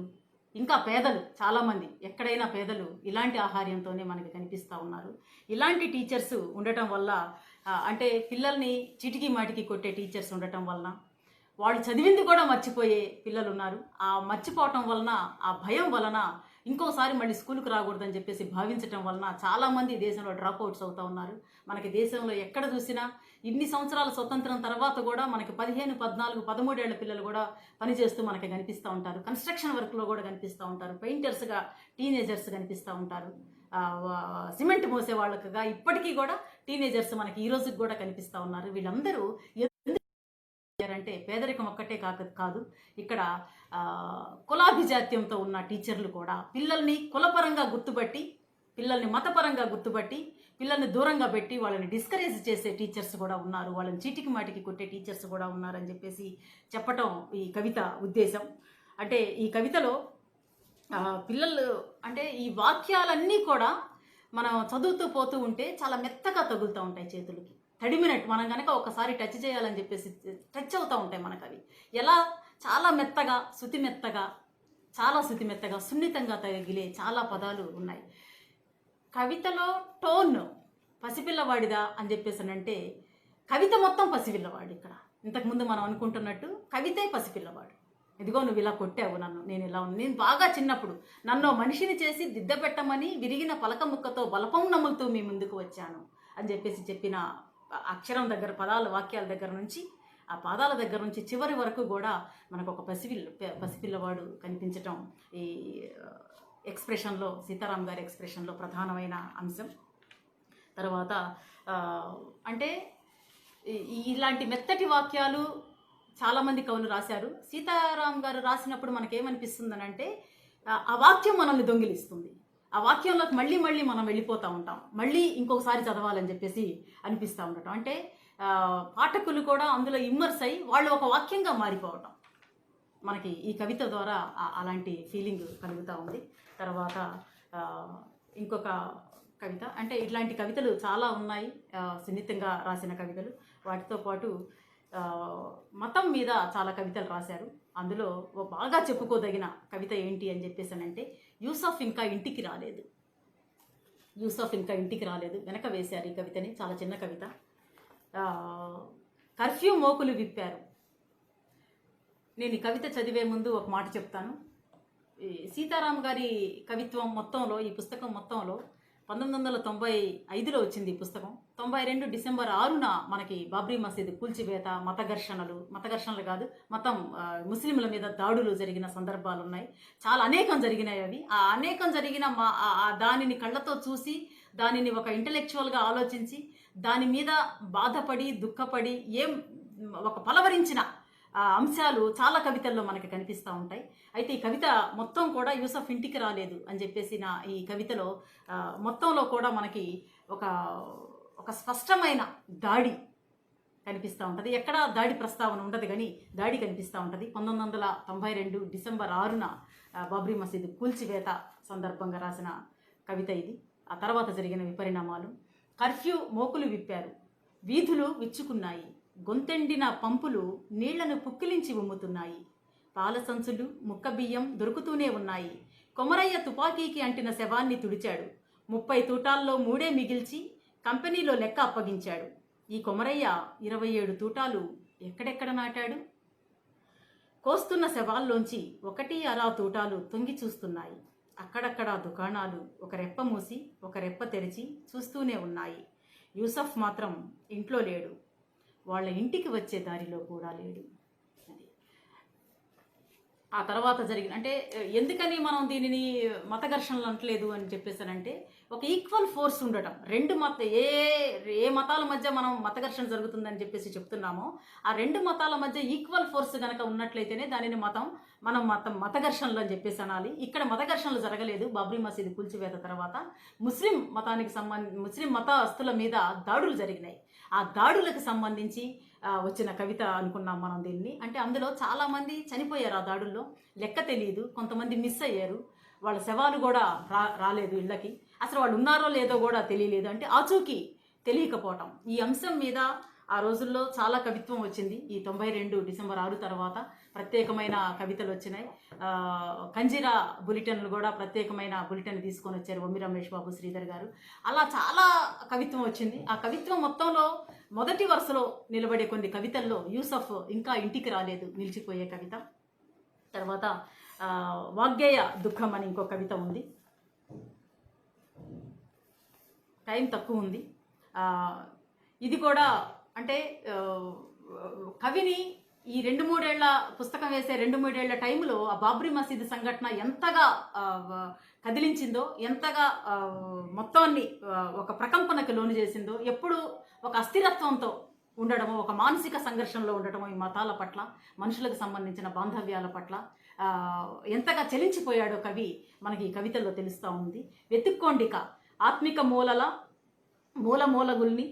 ఇంకా పేదలు చాలామంది, ఎక్కడైనా పేదలు ఇలాంటి ఆహార్యంతోనే మనకి కనిపిస్తూ ఉన్నారు. ఇలాంటి టీచర్స్ ఉండటం వల్ల, అంటే పిల్లల్ని చిటికి మాటికి కొట్టే టీచర్స్ ఉండటం వలన, వాళ్ళు చదివింది కూడా మర్చిపోయే పిల్లలు ఉన్నారు. ఆ మర్చిపోవటం వలన, ఆ భయం వలన ఇంకోసారి మళ్ళీ స్కూల్కి రాకూడదని చెప్పేసి భావించటం వలన చాలామంది దేశంలో డ్రాప్ అవుట్స్ అవుతూ ఉన్నారు. మనకి దేశంలో ఎక్కడ చూసినా ఇన్ని సంవత్సరాల స్వతంత్రం తర్వాత కూడా మనకి 15, 14, 13 ఏళ్ల పిల్లలు కూడా పనిచేస్తూ మనకి కనిపిస్తూ ఉంటారు. కన్స్ట్రక్షన్ వర్క్లో కూడా కనిపిస్తూ ఉంటారు. పెయింటర్స్గా టీనేజర్స్ కనిపిస్తూ ఉంటారు. సిమెంట్ మోసే వాళ్ళకుగా ఇప్పటికీ కూడా టీనేజర్స్ మనకి ఈ రోజుకి కూడా కనిపిస్తూ ఉన్నారు. వీళ్ళందరూ అంటే పేదరికం ఒక్కటే కాదు, ఇక్కడ కులాభిజాత్యంతో ఉన్న టీచర్లు కూడా పిల్లల్ని కులపరంగా గుర్తుపట్టి, పిల్లల్ని మతపరంగా గుర్తుపట్టి, పిల్లల్ని దూరంగా పెట్టి వాళ్ళని డిస్కరేజ్ చేసే టీచర్స్ కూడా ఉన్నారు. వాళ్ళని చీటికి మాటికి కొట్టే టీచర్స్ కూడా ఉన్నారని చెప్పేసి చెప్పటం ఈ కవిత ఉద్దేశం. అంటే ఈ కవితలో పిల్లలు, అంటే ఈ వాక్యాలన్నీ కూడా మనం చదువుతూ పోతూ ఉంటే చాలా మెత్తగా తగులుతూ ఉంటాయి చేతులకి, తడిమినట్టు. మనం కనుక ఒకసారి టచ్ చేయాలని చెప్పేసి టచ్ అవుతూ ఉంటాయి మనకు. అవి ఎలా చాలా మెత్తగా, చాలా శుతిమెత్తగా, సున్నితంగా తగిలే చాలా పదాలు ఉన్నాయి. కవితలో టోన్ పసిపిల్లవాడిదా అని చెప్పేసి అంటే, కవిత మొత్తం పసిపిల్లవాడు. ఇక్కడ ఇంతకుముందు మనం అనుకుంటున్నట్టు కవితే పసిపిల్లవాడు. ఇదిగో నువ్వు ఇలా కొట్టావు నన్ను, నేను ఇలా నేను బాగా చిన్నప్పుడు నన్ను మనిషిని చేసి దిద్ద పెట్టమని విరిగిన పలక ముక్కతో బలపం నములుతూ మీ ముందుకు వచ్చాను అని చెప్పేసి చెప్పిన అక్షరం దగ్గర, పదాల వాక్యాల దగ్గర నుంచి, ఆ పాదాల దగ్గర నుంచి చివరి వరకు కూడా మనకు ఒక పసిపిల్లవాడు కనిపించటం ఈ ఎక్స్ప్రెషన్లో, సీతారాం గారి ఎక్స్ప్రెషన్లో ప్రధానమైన అంశం. తర్వాత అంటే ఇలాంటి మెత్తటి వాక్యాలు చాలామంది కవులు రాశారు. సీతారాం గారు రాసినప్పుడు మనకేమనిపిస్తుందని అంటే, ఆ వాక్యం మనల్ని దొంగిలిస్తుంది. ఆ వాక్యంలోకి మళ్ళీ మళ్ళీ మనం వెళ్ళిపోతూ ఉంటాం, మళ్ళీ ఇంకొకసారి చదవాలని చెప్పేసి అనిపిస్తూ ఉండటం. అంటే పాఠకులు కూడా అందులో ఇమ్మర్స్ అయ్యి వాళ్ళు ఒక వాక్యంగా మారిపోవటం మనకి ఈ కవిత ద్వారా అలాంటి ఫీలింగ్ కలుగుతూ ఉంది. తర్వాత ఇంకొక కవిత, అంటే ఇట్లాంటి కవితలు చాలా ఉన్నాయి, సున్నితంగా రాసిన కవితలు. వాటితో పాటు మతం మీద చాలా కవితలు రాశారు. అందులో బాగా చెప్పుకోదగిన కవిత ఏంటి అని చెప్పేసానంటే, యూసఫ్ ఇంకా ఇంటికి రాలేదు. వెనక వేశారు ఈ కవితని, చాలా చిన్న కవిత. కర్ఫ్యూ మోకులు విప్పారు. నేను ఈ కవిత చదివే ముందు ఒక మాట చెప్తాను. ఈ సీతారాం గారి కవిత్వం మొత్తంలో, ఈ పుస్తకం మొత్తంలో 1995లో వచ్చింది ఈ పుస్తకం. 92 డిసెంబర్ 6న మనకి బాబ్రీ మసీదు కూల్చివేత, మత ఘర్షణలు కాదు, ముస్లింల మీద దాడులు జరిగిన సందర్భాలు ఉన్నాయి. చాలా అనేకం జరిగినాయి అవి. ఆ అనేకం జరిగిన దానిని కళ్ళతో చూసి, దానిని ఒక ఇంటలెక్చువల్గా ఆలోచించి, దాని మీద బాధపడి, దుఃఖపడి, ఒక పలవరించిన అంశాలు చాలా కవితల్లో మనకి కనిపిస్తూ ఉంటాయి. అయితే ఈ కవిత మొత్తం కూడా యూసఫ్ ఇంటికి రాలేదు అని చెప్పేసి ఈ కవితలో మొత్తంలో కూడా మనకి ఒక స్పష్టమైన దాడి కనిపిస్తూ ఉంటుంది. ఎక్కడా దాడి ప్రస్తావన ఉండదు కానీ దాడి కనిపిస్తూ ఉంటుంది. 1992 డిసెంబర్ 6న బాబ్రీ మసీదు కూల్చివేత సందర్భంగా రాసిన కవిత ఇది. ఆ తర్వాత జరిగిన విపరిణామాలు. కర్ఫ్యూ మోకులు విప్పారు, వీధులు విచ్చుకున్నాయి, గొంతెండిన పంపులు నీళ్లను పుక్కిలించి ఉమ్ముతున్నాయి, పాల సంచులు, ముక్క బియ్యం దొరుకుతూనే ఉన్నాయి. కొమరయ్య తుపాకీకి అంటిన శవాన్ని తుడిచాడు. 30 తూటాల్లో 3 మిగిల్చి కంపెనీలో లెక్క అప్పగించాడు. ఈ కొమరయ్య 27 తూటాలు ఎక్కడెక్కడ నాటాడు? కోస్తున్న శవాల్లోంచి ఒకటి అరా తూటాలు తొంగి చూస్తున్నాయి. అక్కడక్కడ దుకాణాలు ఒక రెప్ప మూసి ఒక రెప్ప తెరిచి చూస్తూనే ఉన్నాయి. యూసఫ్ మాత్రం ఇంట్లో లేడు. వాళ్ళ ఇంటికి వచ్చే దారిలో కూడా లేడు. ఆ తర్వాత జరిగిన అంటే ఎందుకని మనం దీనిని మత ఘర్షణలు అంటలేదు అని చెప్పేసానంటే, ఒక ఈక్వల్ ఫోర్స్ ఉండటం, రెండు మత ఏ మతాల మధ్య మనం మత ఘర్షణ జరుగుతుందని చెప్పేసి చెప్తున్నామో, ఆ రెండు మతాల మధ్య ఈక్వల్ ఫోర్స్ కనుక ఉన్నట్లయితేనే దానిని మనం మత ఘర్షణలు అని చెప్పేసి అనాలి. ఇక్కడ మత ఘర్షణలు జరగలేదు. బాబ్రీ మసీదు కూల్చివేత తర్వాత ముస్లిం మతస్థుల మీద దాడులు జరిగినాయి. ఆ దాడులకు సంబంధించి వచ్చిన కవిత అనుకున్నాం మనం దీన్ని. అంటే అందులో చాలామంది చనిపోయారు. ఆ దాడుల్లో లెక్క తెలియదు. కొంతమంది మిస్ అయ్యారు. వాళ్ళ శవాలు కూడా రాలేదు ఇళ్ళకి. అసలు వాళ్ళు ఉన్నారో లేదో కూడా తెలియలేదు. అంటే ఆచూకీ తెలియకపోవటం. ఈ అంశం మీద ఆ రోజుల్లో చాలా కవిత్వం వచ్చింది. ఈ 92 డిసెంబర్ 6 తర్వాత ప్రత్యేకమైన కవితలు వచ్చినాయి. కంజిరా బులెటిన్లు కూడా ప్రత్యేకమైన బులెటిన్ తీసుకొని వచ్చారు వమ్మి రమేష్ బాబు, శ్రీధర్ గారు. అలా చాలా కవిత్వం వచ్చింది. ఆ కవిత్వం మొత్తంలో మొదటి వరుసలో నిలబడే కొన్ని కవితల్లో యూసఫ్ ఇంకా ఇంటికి రాలేదు నిలిచిపోయే కవిత. తర్వాత వాగ్గేయ దుఃఖం అని ఇంకో కవిత ఉంది. టైం తక్కువ ఉంది. ఇది కూడా అంటే కవిని ఈ 2-3 ఏళ్ల పుస్తకం వేసే 2-3 ఏళ్ల టైంలో ఆ బాబ్రీ మసీదు సంఘటన ఎంతగా కదిలించిందో, ఎంతగా మొత్తాన్ని ఒక ప్రకంపనకు లోను చేసిందో, ఎప్పుడు ఒక అస్థిరత్వంతో ఉండడమో, ఒక మానసిక సంఘర్షణలో ఉండటమో ఈ మతాల పట్ల, మనుషులకు సంబంధించిన బాంధవ్యాల పట్ల ఎంతగా చెలించిపోయాడో కవి మనకి ఈ కవితల్లో తెలుస్తూ ఉంది. వెతుక్కోండిక ఆత్మిక మూలగుల్ని,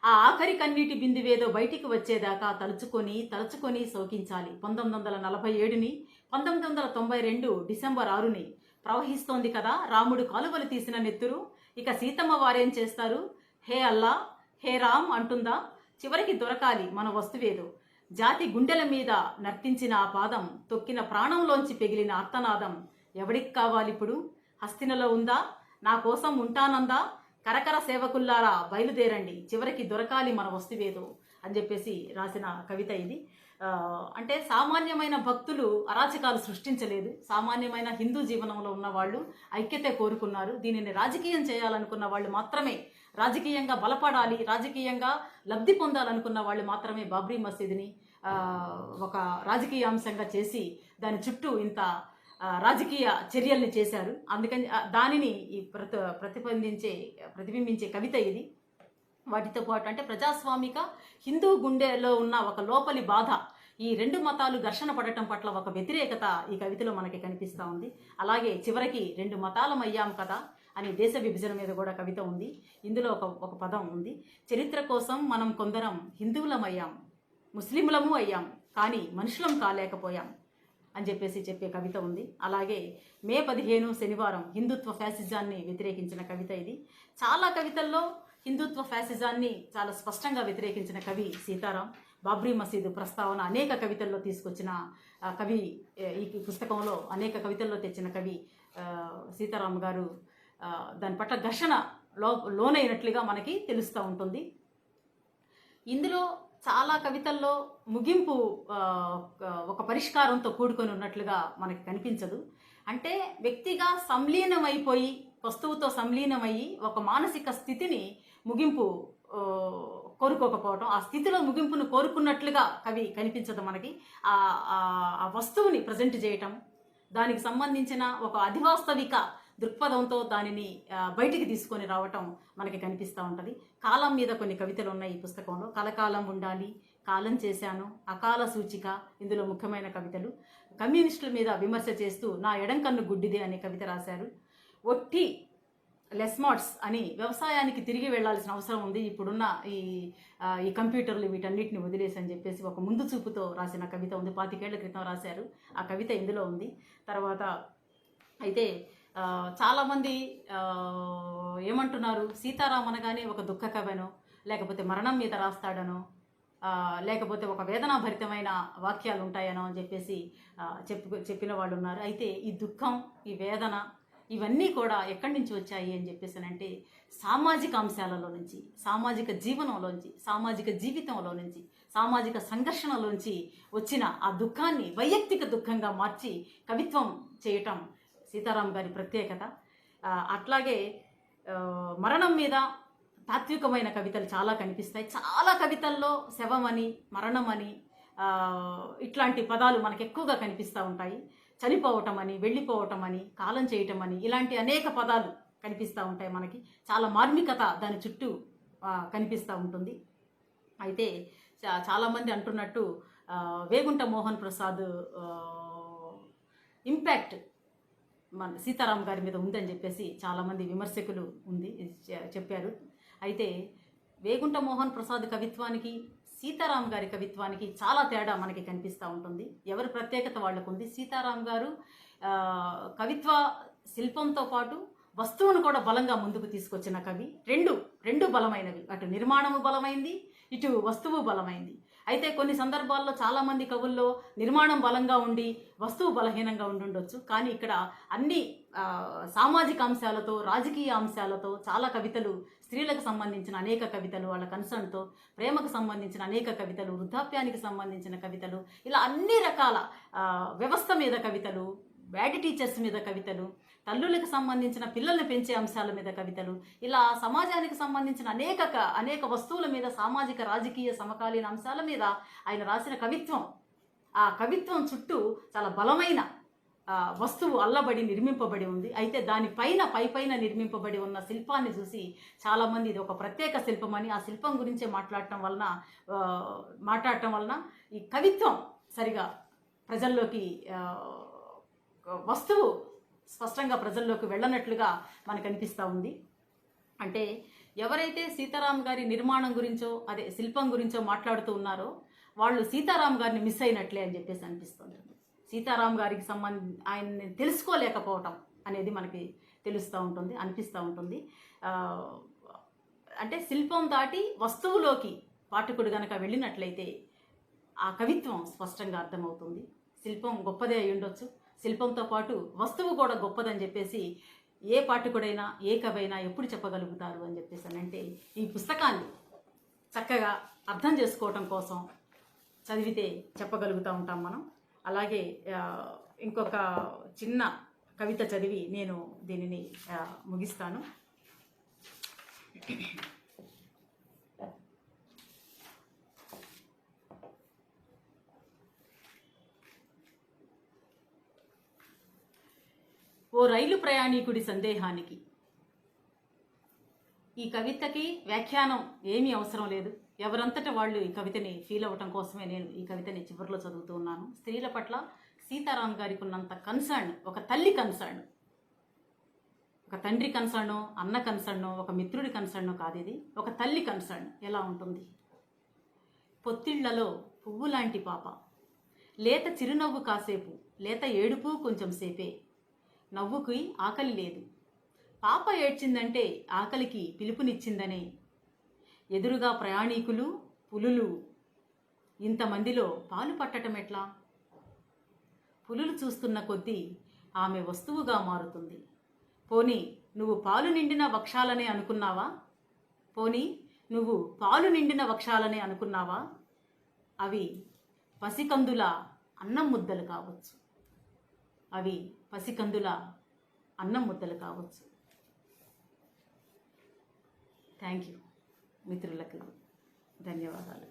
ఆ ఆఖరి కన్నీటి బిందువేదో బయటికి వచ్చేదాకా తలుచుకొని శోకించాలి. 1947ని 1992 డిసెంబర్ 6ని ప్రవహిస్తోంది కదా రాముడు కాలువలు తీసిన నెత్తురు. ఇక సీతమ్మ వారేం చేస్తారు? హే అల్లా, హే రామ్ అంటుందా? చివరికి దొరకాలి మన వస్తువేదో. జాతి గుండెల మీద నర్తించిన ఆ పాదం, తొక్కిన ప్రాణంలోంచి పెగిలిన ఆర్తనాదం ఎవడికి కావాలిప్పుడు? హస్తినలో ఉందా? నా కోసం ఉంటానందా? కరకర సేవకుల్లారా బయలుదేరండి, చివరికి దొరకాలి మన వస్తువేదో అని చెప్పేసి రాసిన కవిత ఇది. అంటే సామాన్యమైన భక్తులు అరాచకాలు సృష్టించలేదు. సామాన్యమైన హిందూ జీవనంలో ఉన్న వాళ్ళు ఐక్యత కోరుకున్నారు. దీనిని రాజకీయం చేయాలనుకున్న వాళ్ళు మాత్రమే, రాజకీయంగా బలపడాలి, రాజకీయంగా లబ్ధి పొందాలనుకున్న వాళ్ళు మాత్రమే బాబ్రీ మసీదుని ఒక రాజకీయ అంశంగా చేసి దాని చుట్టూ ఇంత రాజకీయ చర్యల్ని చేశారు. అందుకని దానిని ఈ ప్రతిబింబించే కవిత ఇది. వాటితో పాటు అంటే ప్రజాస్వామిక హిందూ గుండెలో ఉన్న ఒక లోపలి బాధ, ఈ రెండు మతాలు ఘర్షణ పడటం పట్ల ఒక వ్యతిరేకత ఈ కవితలో మనకి కనిపిస్తూ ఉంది. అలాగే చివరికి 2 మతాలమయ్యాం కదా అని దేశ విభజన మీద కూడా కవిత ఉంది. ఇందులో ఒక పదం ఉంది, చరిత్ర కోసం మనం కొందరం హిందువులమయ్యాం, ముస్లింలము అయ్యాం, కానీ మనుషులం కాలేకపోయాం అని చెప్పే కవిత ఉంది. అలాగే మే 15 శనివారం హిందుత్వ ఫ్యాసిజాన్ని వ్యతిరేకించిన కవిత ఇది. చాలా కవితల్లో హిందుత్వ ఫ్యాసిజాన్ని చాలా స్పష్టంగా వ్యతిరేకించిన కవి సీతారాం. బాబ్రీ మసీదు ప్రస్తావన అనేక కవితల్లో తీసుకొచ్చిన కవి, ఈ పుస్తకంలో అనేక కవితల్లో తెచ్చిన కవి సీతారాం గారు దాని పట్ల ఘర్షణ లోనైనట్లుగా మనకి తెలుస్తూ ఉంటుంది. ఇందులో చాలా కవితల్లో ముగింపు ఒక పరిష్కారంతో కూడుకొని ఉన్నట్లుగా మనకి కనిపించదు. అంటే వ్యక్తిగా సంలీనమైపోయి, వస్తువుతో సంలీనమయ్యి ఒక మానసిక స్థితిని ముగింపు కోరుకోకపోవటం, ఆ స్థితిలో ముగింపును కోరుకున్నట్లుగా కవి కనిపించదు మనకి. ఆ వస్తువుని ప్రజెంట్ చేయటం, దానికి సంబంధించిన ఒక అధివాస్తవిక దృక్పథంతో దానిని బయటికి తీసుకొని రావటం మనకి కనిపిస్తూ ఉంటుంది. కాలం మీద కొన్ని కవితలు ఉన్నాయి ఈ పుస్తకంలో. కలకాలం ఉండాలి, కాలం చేశాను, అకాల సూచిక ఇందులో ముఖ్యమైన కవితలు. కమ్యూనిస్టుల మీద విమర్శ చేస్తూ నా ఎడంకన్ను గుడ్డిదే అనే కవిత రాశారు. ఒట్టి లెస్మార్ట్స్ అని వ్యవసాయానికి తిరిగి వెళ్లాల్సిన అవసరం ఉంది ఇప్పుడున్న ఈ కంప్యూటర్లు వీటన్నిటిని వదిలేసి అని చెప్పేసి ఒక ముందు చూపుతో రాసిన కవిత ఉంది. 25 ఏళ్ల క్రితం రాశారు. ఆ కవిత ఇందులో ఉంది. తర్వాత అయితే చాలామంది ఏమంటున్నారు, సీతారాం అనగానే ఒక దుఃఖ కవనో, లేకపోతే మరణం మీద రాస్తాడనో, లేకపోతే ఒక వేదనాభరితమైన వాక్యాలు ఉంటాయనో అని చెప్పేసి చెప్పిన వాళ్ళు ఉన్నారు. అయితే ఈ దుఃఖం, ఈ వేదన ఇవన్నీ కూడా ఎక్కడి నుంచి వచ్చాయి అని చెప్పేసానంటే సామాజిక అంశాలలో నుంచి, సామాజిక జీవనంలోంచి, సామాజిక జీవితంలో నుంచి, సామాజిక సంఘర్షణలోంచి వచ్చిన ఆ దుఃఖాన్ని వైయక్తిక దుఃఖంగా మార్చి కవిత్వం చేయటం సీతారాం గారి ప్రత్యేకత. అట్లాగే మరణం మీద తాత్వికమైన కవితలు చాలా కనిపిస్తాయి. చాలా కవితల్లో శవమని, మరణమని ఇట్లాంటి పదాలు మనకు ఎక్కువగా కనిపిస్తూ ఉంటాయి. చనిపోవటం అని, వెళ్ళిపోవటం అని, కాలం చేయటం అని, ఇలాంటి అనేక పదాలు కనిపిస్తూ ఉంటాయి మనకి. చాలా మార్మికత దాని చుట్టూ కనిపిస్తూ ఉంటుంది. అయితే చాలామంది అంటున్నట్టు వేగుంట మోహన్ ప్రసాద్ ఇంపాక్ట్ మన సీతారాం గారి మీద ఉందని చెప్పేసి చాలామంది విమర్శకులు చెప్పారు. అయితే వేగుంట మోహన్ ప్రసాద్ కవిత్వానికి సీతారాం గారి కవిత్వానికి చాలా తేడా మనకి కనిపిస్తూ ఉంటుంది. ఎవరి ప్రత్యేకత వాళ్ళకు ఉంది. సీతారాం గారు కవిత్వ శిల్పంతో పాటు వస్తువును కూడా బలంగా ముందుకు తీసుకొచ్చిన కవి. రెండు బలమైనవి, అటు నిర్మాణము బలమైంది, ఇటు వస్తువు బలమైంది. అయితే కొన్ని సందర్భాల్లో చాలామంది కవుల్లో నిర్మాణం బలంగా ఉండి వస్తువు బలహీనంగా ఉండొచ్చు. కానీ ఇక్కడ అన్ని సామాజిక అంశాలతో, రాజకీయ అంశాలతో చాలా కవితలు, స్త్రీలకు సంబంధించిన అనేక కవితలు, వాళ్ళ కన్సర్న్తో, ప్రేమకు సంబంధించిన అనేక కవితలు, వృద్ధాప్యానికి సంబంధించిన కవితలు, ఇలా అన్ని రకాల వ్యవస్థ మీద కవితలు, బ్యాడ్ టీచర్స్ మీద కవితలు, తల్లులకు సంబంధించిన పిల్లల్ని పెంచే అంశాల మీద కవితలు, ఇలా సమాజానికి సంబంధించిన అనేక వస్తువుల మీద, సామాజిక రాజకీయ సమకాలీన అంశాల మీద ఆయన రాసిన కవిత్వం, ఆ కవిత్వం చుట్టూ చాలా బలమైన వస్తువు అల్లబడి నిర్మింపబడి ఉంది. అయితే దానిపైన పైపైన నిర్మింపబడి ఉన్న శిల్పాన్ని చూసి చాలామంది ఇది ఒక ప్రత్యేక శిల్పం అని, ఆ శిల్పం గురించే మాట్లాడటం వలన ఈ కవిత్వం సరిగా ప్రజల్లోకి, వస్తువు స్పష్టంగా ప్రజల్లోకి వెళ్ళనట్లుగా మనకు అనిపిస్తూ ఉంది. అంటే ఎవరైతే సీతారాం గారి నిర్మాణం గురించో, అదే శిల్పం గురించో మాట్లాడుతూ ఉన్నారో వాళ్ళు సీతారాం గారిని మిస్ అయినట్లే అని చెప్పేసి అనిపిస్తుంది. సీతారాం గారికి ఆయన్ని తెలుసుకోలేకపోవటం అనేది మనకి అనిపిస్తూ ఉంటుంది. అంటే శిల్పం దాటి వస్తువులోకి పాఠకుడు గనక వెళ్ళినట్లయితే ఆ కవిత్వం స్పష్టంగా అర్థమవుతుంది. శిల్పం గొప్పదే అయి ఉండొచ్చు, శిల్పంతో పాటు వస్తువు కూడా గొప్పదని చెప్పేసి ఏ పాఠకుడైనా, ఏ కవైనా ఎప్పుడు చెప్పగలుగుతారు అని చెప్పేసి అంటే ఈ పుస్తకాన్ని చక్కగా అర్థం చేసుకోవటం కోసం చదివితే చెప్పగలుగుతూ ఉంటాం మనం. అలాగే ఇంకొక చిన్న కవిత చదివి నేను దీనిని ముగిస్తాను. ఓ రైలు ప్రయాణికుడి సందేహానికి. ఈ కవితకి వ్యాఖ్యానం ఏమీ అవసరం లేదు. ఎవరంతటా వాళ్ళు ఈ కవితని ఫీల్ అవ్వటం కోసమే నేను ఈ కవితని చివరిలో చదువుతూ ఉన్నాను. స్త్రీల పట్ల సీతారాం గారికి ఉన్నంత కన్సర్న్, ఒక తల్లి కన్సర్న్, ఒక తండ్రి కన్సర్నో, అన్న కన్సర్నో, ఒక మిత్రుడి కన్సర్నో కాదు, ఇది ఒక తల్లి కన్సర్న్. ఎలా ఉంటుంది? పొత్తిళ్లలో పువ్వు లాంటి పాప, లేత చిరునవ్వు కాసేపు, లేత ఏడుపు కొంచెం సేపే, నవ్వుకి ఆకలి లేదు, పాప ఏడ్చిందంటే ఆకలికి పిలుపునిచ్చిందనే, ఎదురుగా ప్రయాణికులు, పులులు, ఇంతమందిలో పాలు పట్టటం ఎట్లా? పులులు చూస్తున్న కొద్దీ ఆమె వస్తువుగా మారుతుంది. పోనీ నువ్వు పాలు నిండిన వక్షాలనే అనుకున్నావా? అవి పసికందుల అన్నం ముద్దలు కావచ్చు. Thank you. మిత్రులకు ధన్యవాదాలు.